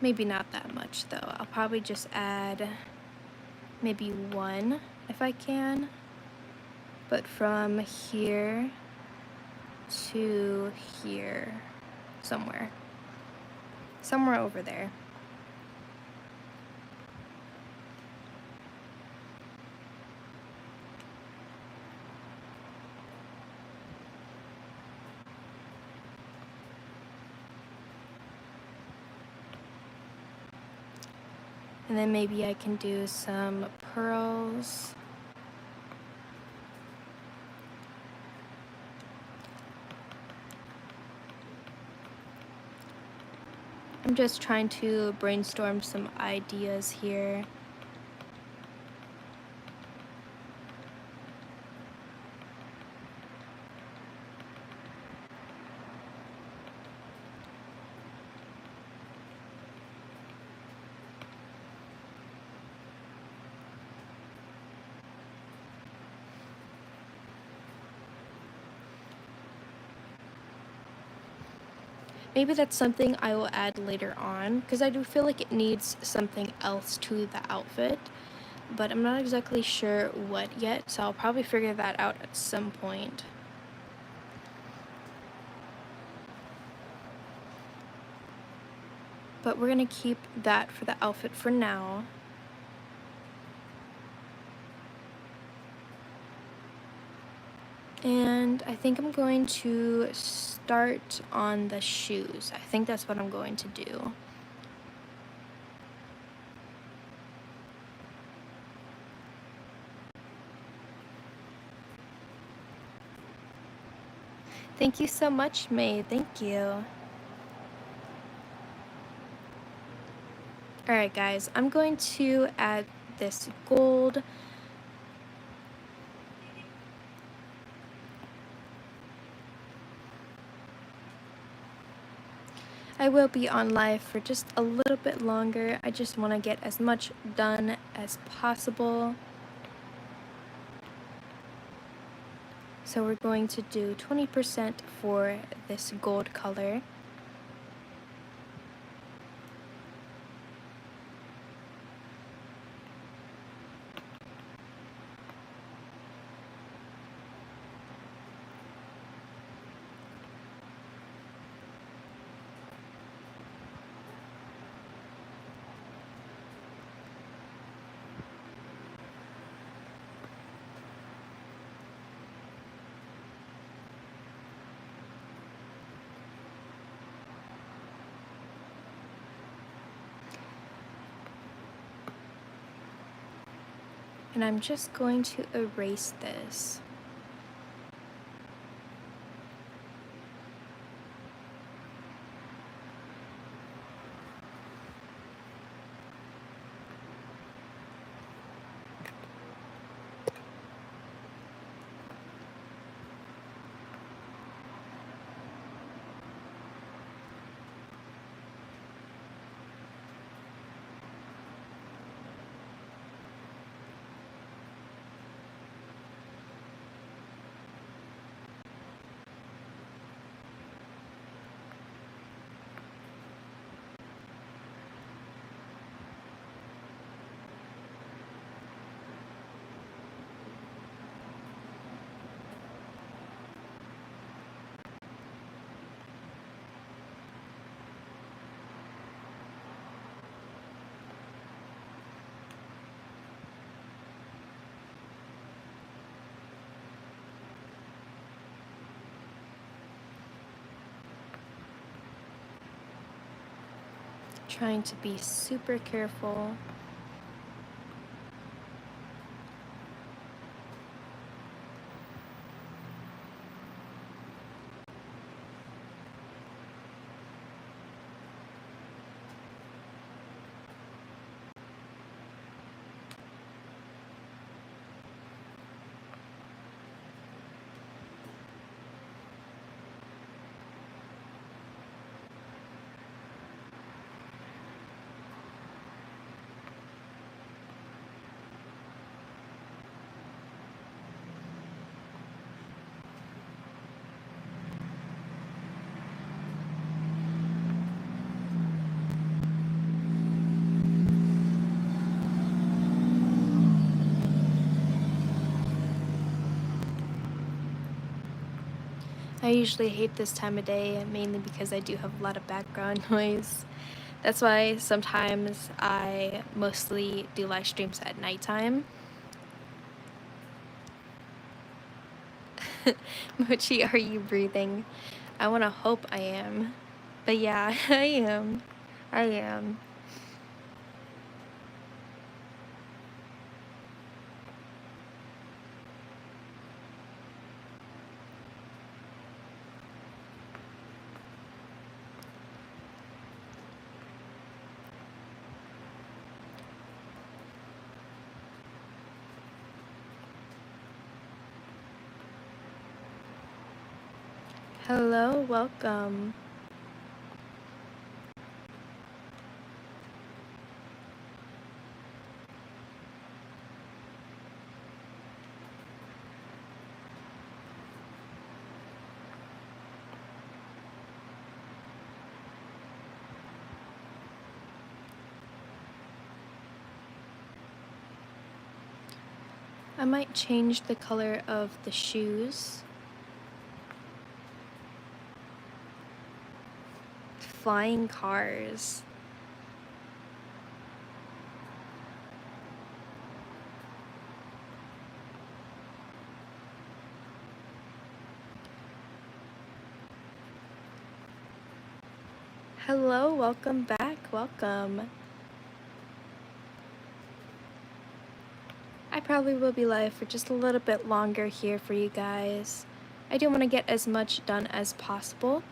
Maybe not that much though. I'll probably just add maybe one if I can. But from here to here, somewhere over there. And then maybe I can do some pearls. I'm just trying to brainstorm some ideas here. Maybe that's something I will add later on, because I do feel like it needs something else to the outfit, but I'm not exactly sure what yet, so I'll probably figure that out at some point. But we're gonna keep that for the outfit for now. And I think I'm going to start on the shoes. I think that's what I'm going to do. Thank you so much, May. Thank you. Alright guys, I'm going to add this gold. I will be on live for just a little bit longer. I just want to get as much done as possible. So we're going to do 20% for this gold color. And I'm just going to erase this. Trying to be super careful. I usually hate this time of day, mainly because I do have a lot of background noise. That's why sometimes I mostly do live streams at nighttime. Mochi, are you breathing? I want to hope I am. But yeah, I am. I am. Hello, welcome. I might change the color of the shoes. Flying cars. Hello, welcome back, welcome. I probably will be live for just a little bit longer here for you guys. I do want to get as much done as possible.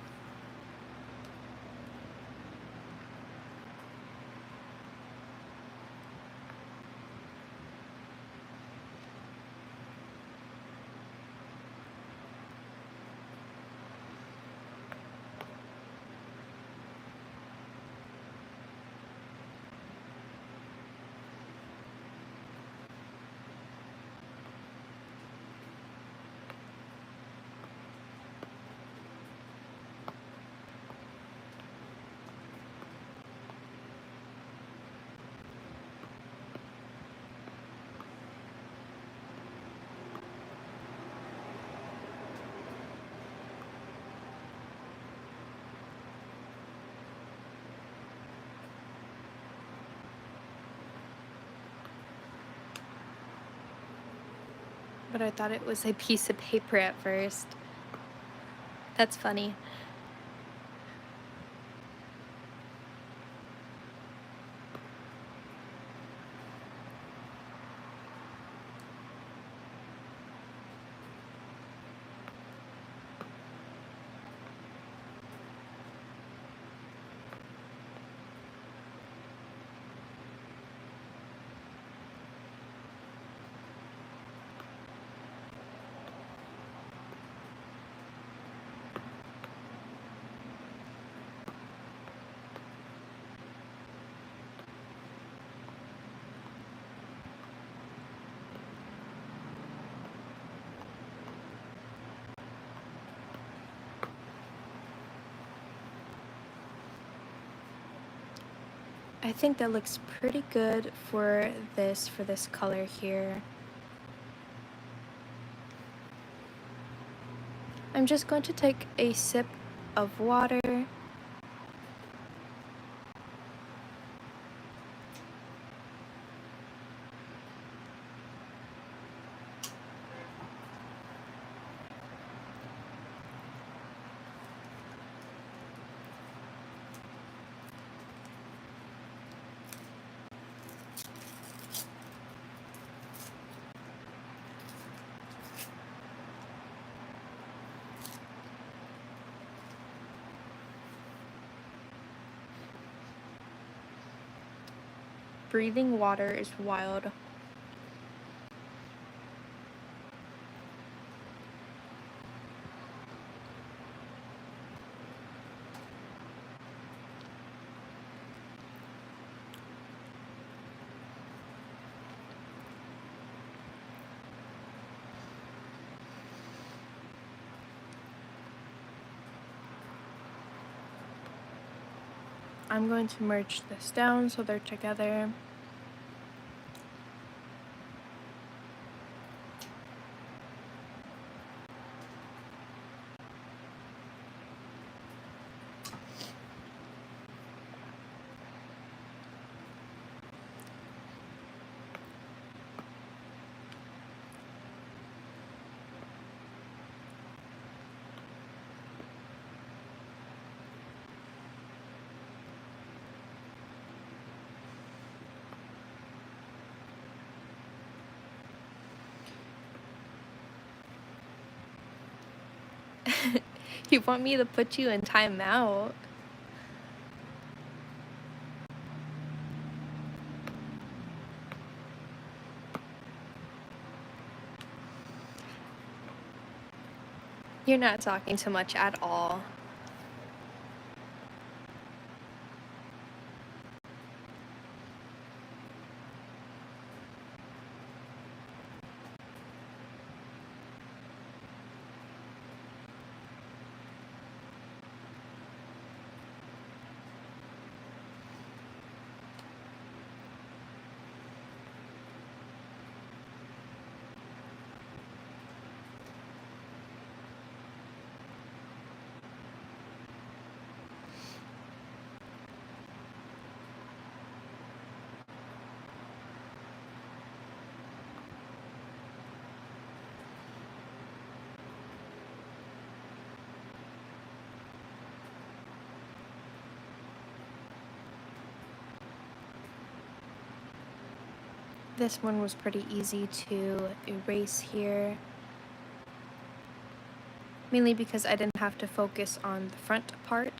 But I thought it was a piece of paper at first. That's funny. I think that looks pretty good for this color here. I'm just going to take a sip of water. breathing water is wild. I'm going to merge this down so they're together. You want me to put you in timeout? You're not talking too much at all. This one was pretty easy to erase here, mainly because I didn't have to focus on the front part.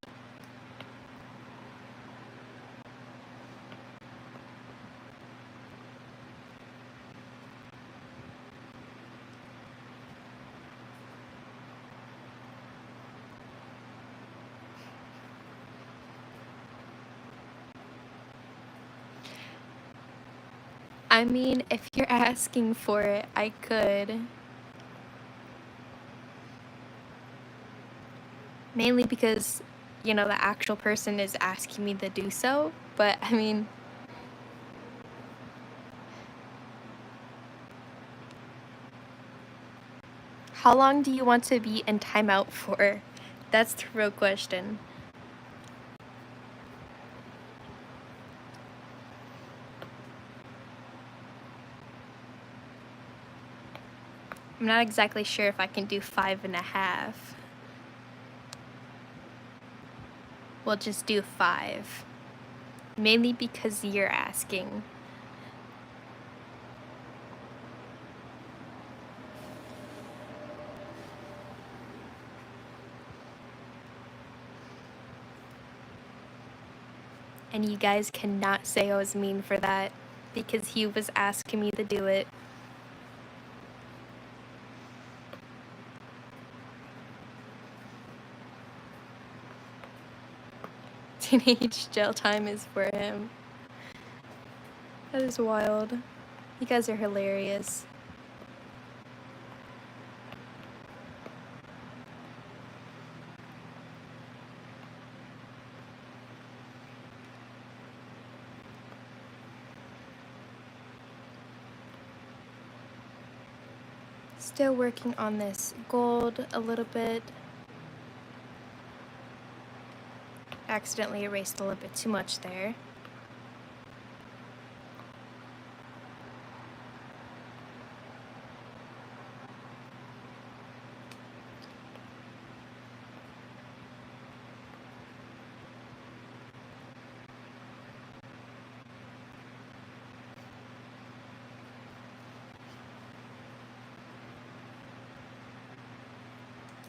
I mean, if you're asking for it, I could. Mainly because, you know, the actual person is asking me to do so, but I mean... How long do you want to be in timeout for? That's the real question. I'm not exactly sure if I can do 5.5. We'll just do 5. Mainly because you're asking. And you guys cannot say I was mean for that, because he was asking me to do it. Teenage jail time is for him. That is wild. You guys are hilarious. Still working on this gold a little bit. Accidentally erased a little bit too much there.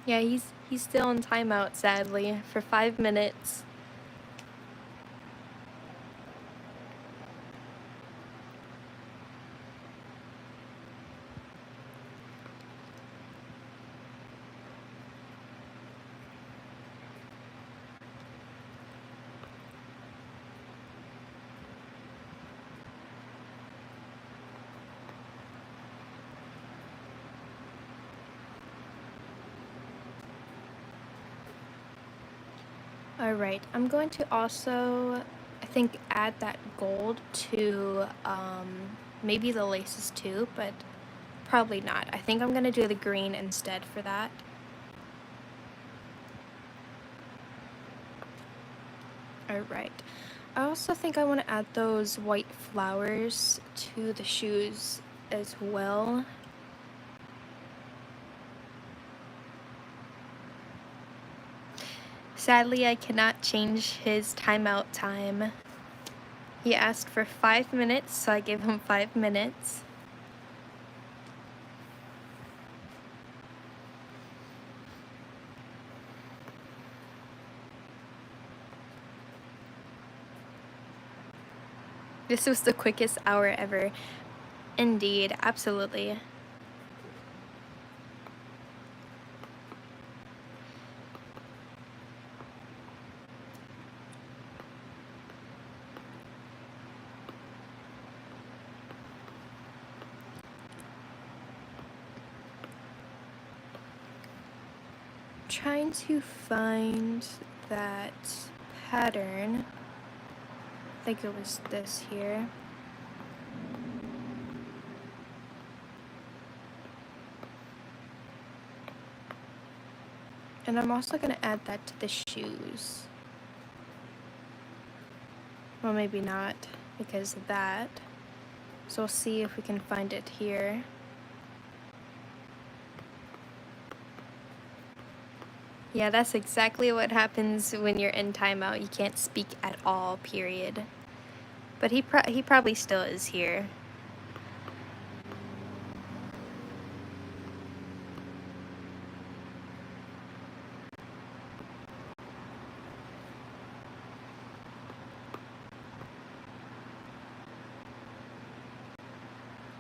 Yeah, he's still in timeout, sadly, for 5 minutes. Alright, I'm going to also, I think, add that gold to maybe the laces too, but probably not. I think I'm going to do the green instead for that. Alright. I also think I want to add those white flowers to the shoes as well. Sadly, I cannot change his timeout time. He asked for 5 minutes, so I gave him 5 minutes. This was the quickest hour ever. Indeed, absolutely. Trying to find that pattern. I think it was this here. And I'm also going to add that to the shoes. Well, maybe not because of that. So we'll see if we can find it here. Yeah, that's exactly what happens when you're in timeout. You can't speak at all, period. But he probably still is here.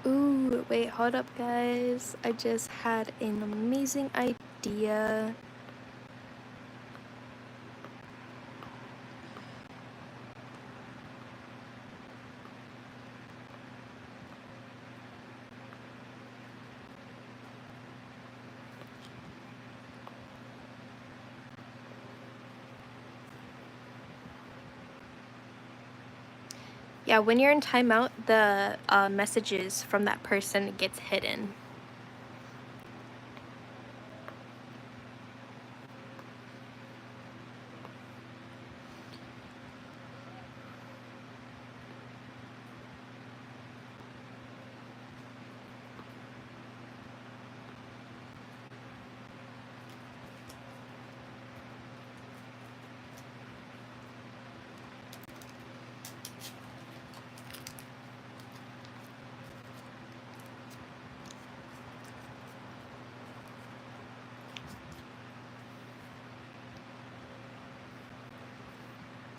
Ooh, wait, hold up, guys. I just had an amazing idea. Yeah, when you're in timeout, the messages from that person gets hidden.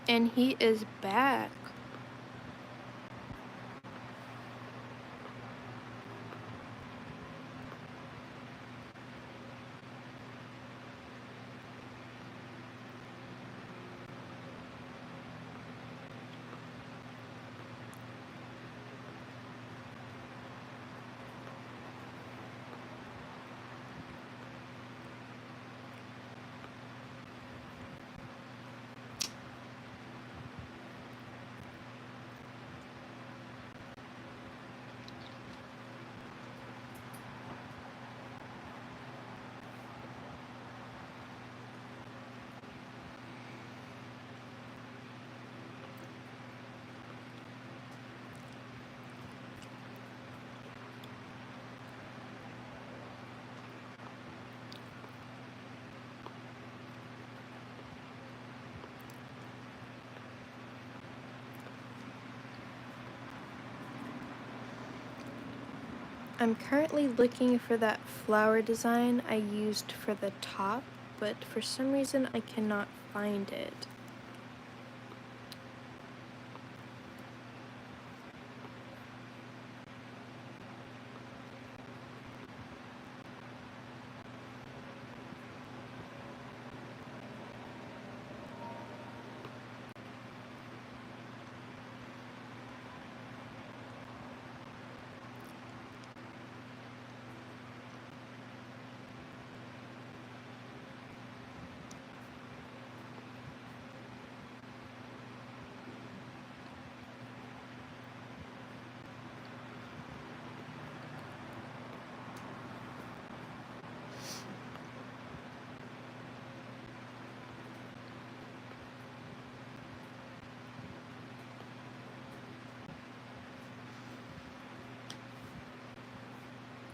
And he is back. I'm currently looking for that flower design I used for the top, but for some reason I cannot find it.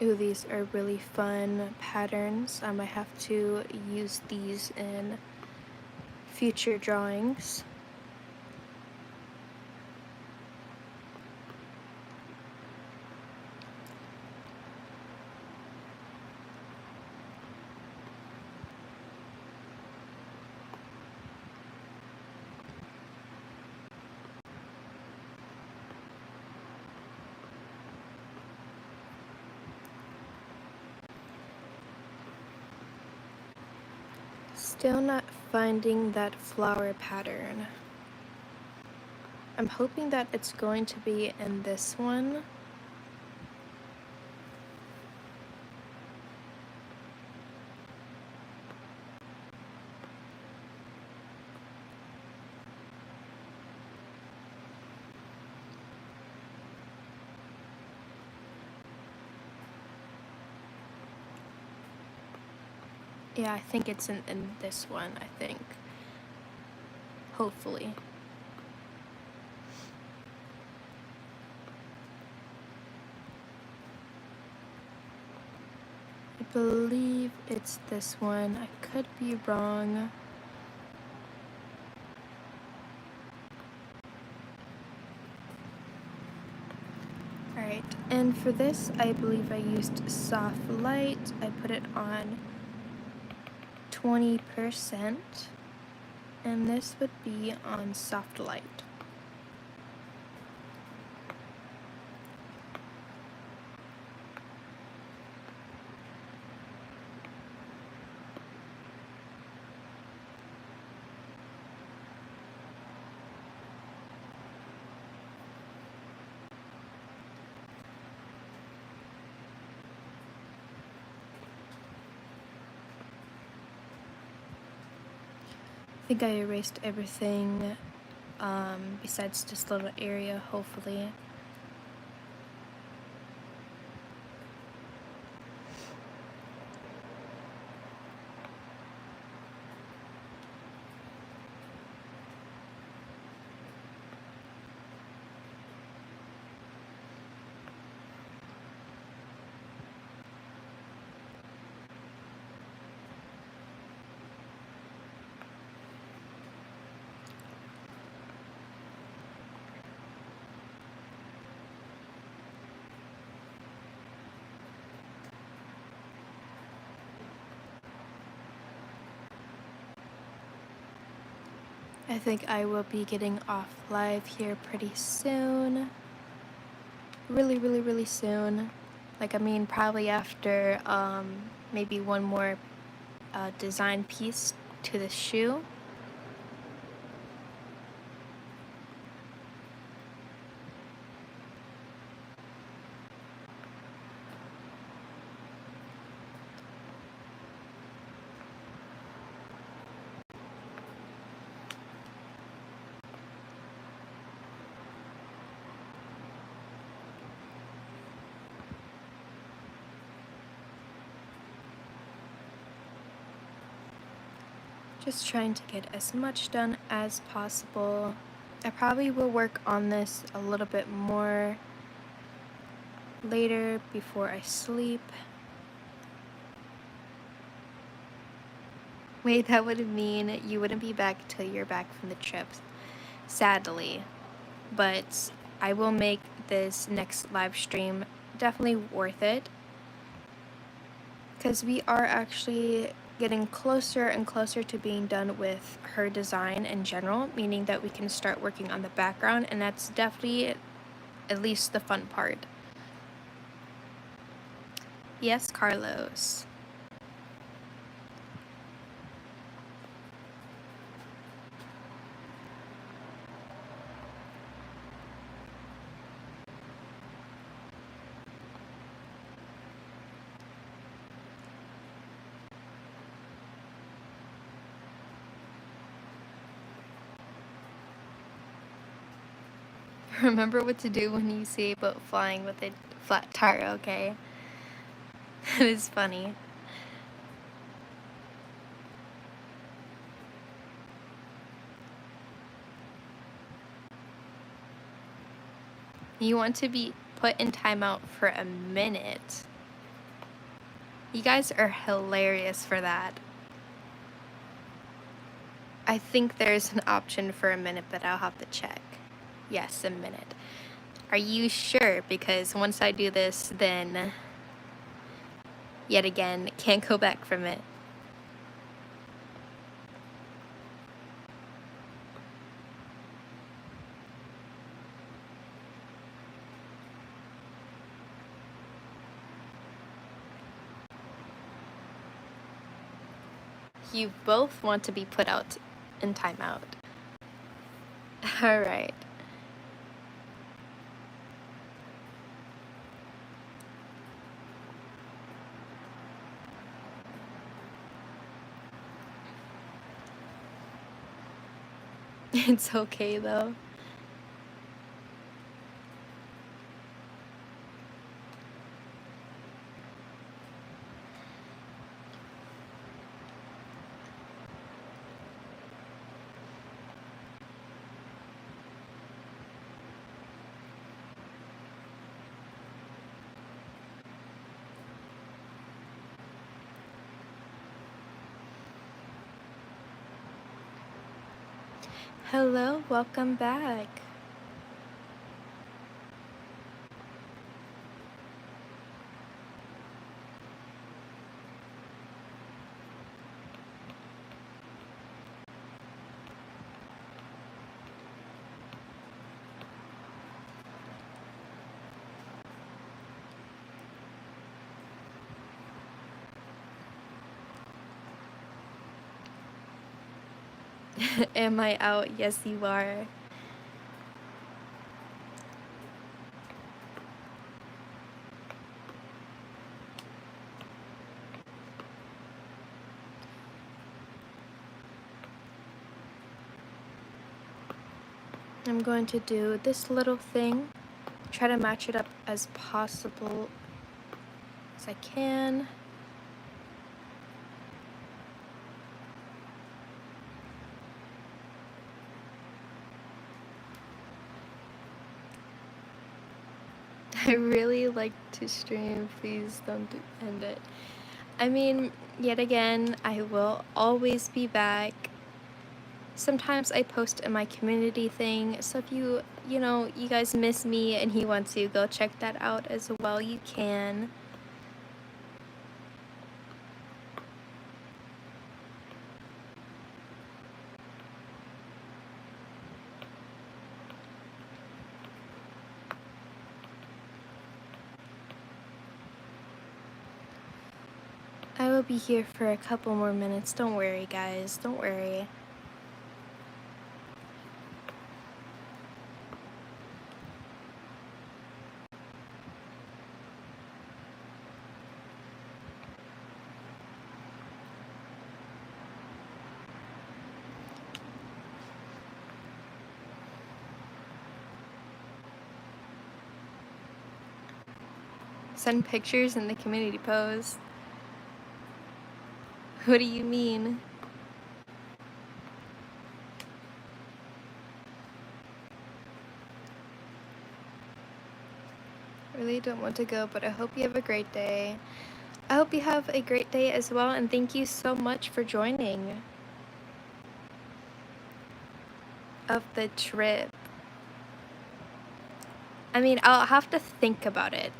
Ooh, these are really fun patterns. I might have to use these in future drawings. Still not finding that flower pattern. I'm hoping that it's going to be in this one. Yeah, I think it's in this one, I think. Hopefully. I believe it's this one. I could be wrong. Alright, and for this, I believe I used soft light. I put it on 20%, and this would be on soft light. I think I erased everything besides this little area, hopefully. I think I will be getting off live here pretty soon. Really soon. Like, I mean, probably after maybe one more design piece to the shoe. Just trying to get as much done as possible. I probably will work on this a little bit more later before I sleep. Wait, that would mean you wouldn't be back till you're back from the trip, sadly. But I will make this next live stream definitely worth it, because we are actually getting closer and closer to being done with her design in general, meaning that we can start working on the background, and that's definitely at least the fun part. Yes, Carlos. Remember what to do when you see a boat flying with a flat tire, okay? It is funny. You want to be put in timeout for a minute. You guys are hilarious for that. I think there's an option for a minute, but I'll have to check. Yes, a minute. Are you sure? Because once I do this, then yet again, can't go back from it. You both want to be put out in timeout. All right. It's okay though. Hello, welcome back. Am I out? Yes, you are. I'm going to do this little thing, try to match it up as possible as I can. I really like to stream, please don't end it. I mean, yet again, I will always be back. Sometimes I post in my community thing, so if you guys miss me and you want to go check that out as well, you can. I will be here for a couple more minutes. Don't worry, guys. Don't worry. Send pictures in the community post. What do you mean? Really don't want to go, but I hope you have a great day. I hope you have a great day as well, and thank you so much for joining of the trip. I mean, I'll have to think about it.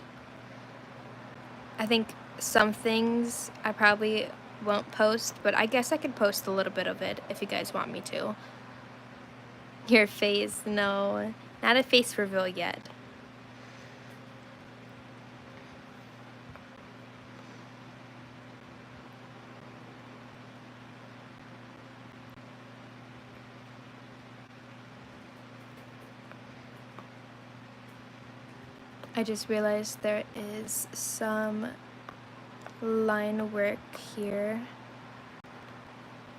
I think some things I probably won't post, but I guess I could post a little bit of it if you guys want me to. Your face, no, not a face reveal yet. I just realized there is some line work here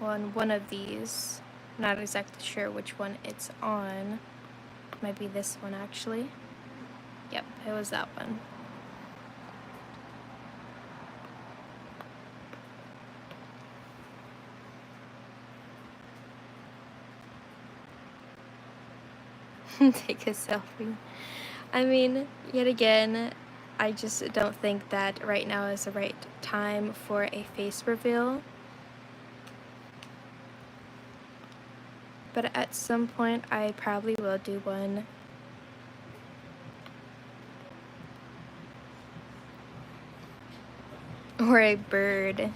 on one of these. Not exactly sure which one it's on. Might be this one actually. Yep, it was that one. Take a selfie. I mean, yet again, I just don't think that right now is the right time for a face reveal. But at some point, I probably will do one. Or a bird.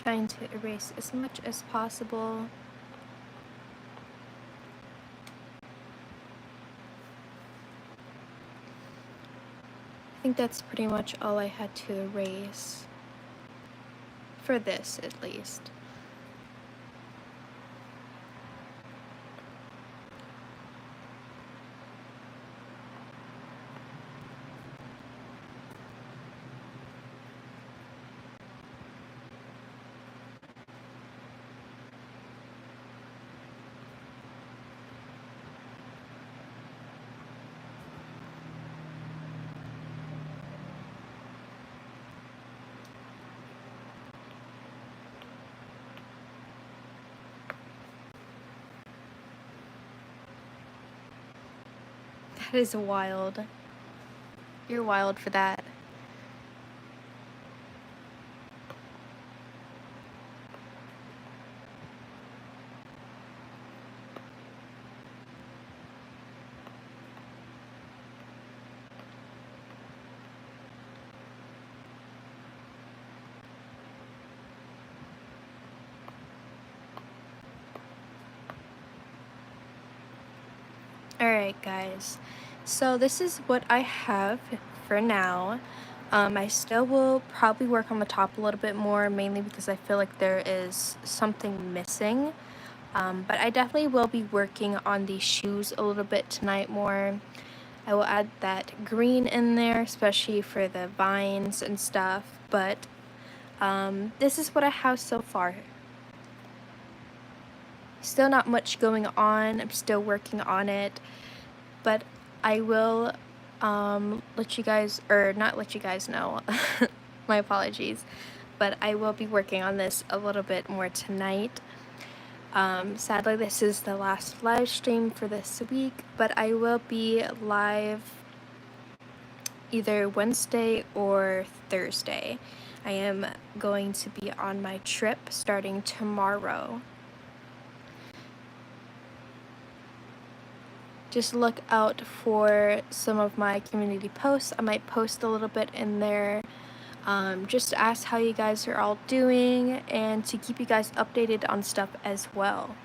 Trying to erase as much as possible. I think that's pretty much all I had to erase. For this, at least. That is wild. You're wild for that. Alright guys, so this is what I have for now. I still will probably work on the top a little bit more, mainly because I feel like there is something missing. But I definitely will be working on the shoes a little bit tonight more. I will add that green in there, especially for the vines and stuff, but this is what I have so far. Still not much going on, I'm still working on it, but I will let you guys, or not let you guys know, my apologies, but I will be working on this a little bit more tonight. Sadly, this is the last live stream for this week, but I will be live either Wednesday or Thursday. I am going to be on my trip starting tomorrow. Just look out for some of my community posts. I might post a little bit in there, just to ask how you guys are all doing and to keep you guys updated on stuff as well.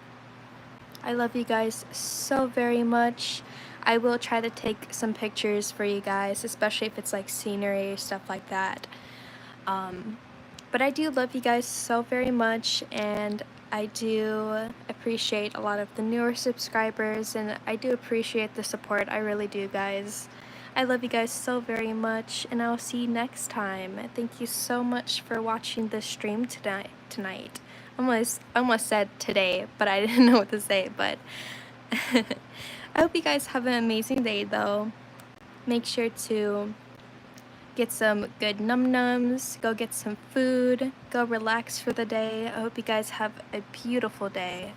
I love you guys so very much. I will try to take some pictures for you guys, especially if it's like scenery or stuff like that. But I do love you guys so very much, and I do appreciate a lot of the newer subscribers, and I do appreciate the support. I really do, guys. I love you guys so very much, and I'll see you next time. Thank you so much for watching this stream tonight. I almost said today, but I didn't know what to say, but I hope you guys have an amazing day, though. Make sure to get some good num-nums, go get some food, go relax for the day. I hope you guys have a beautiful day.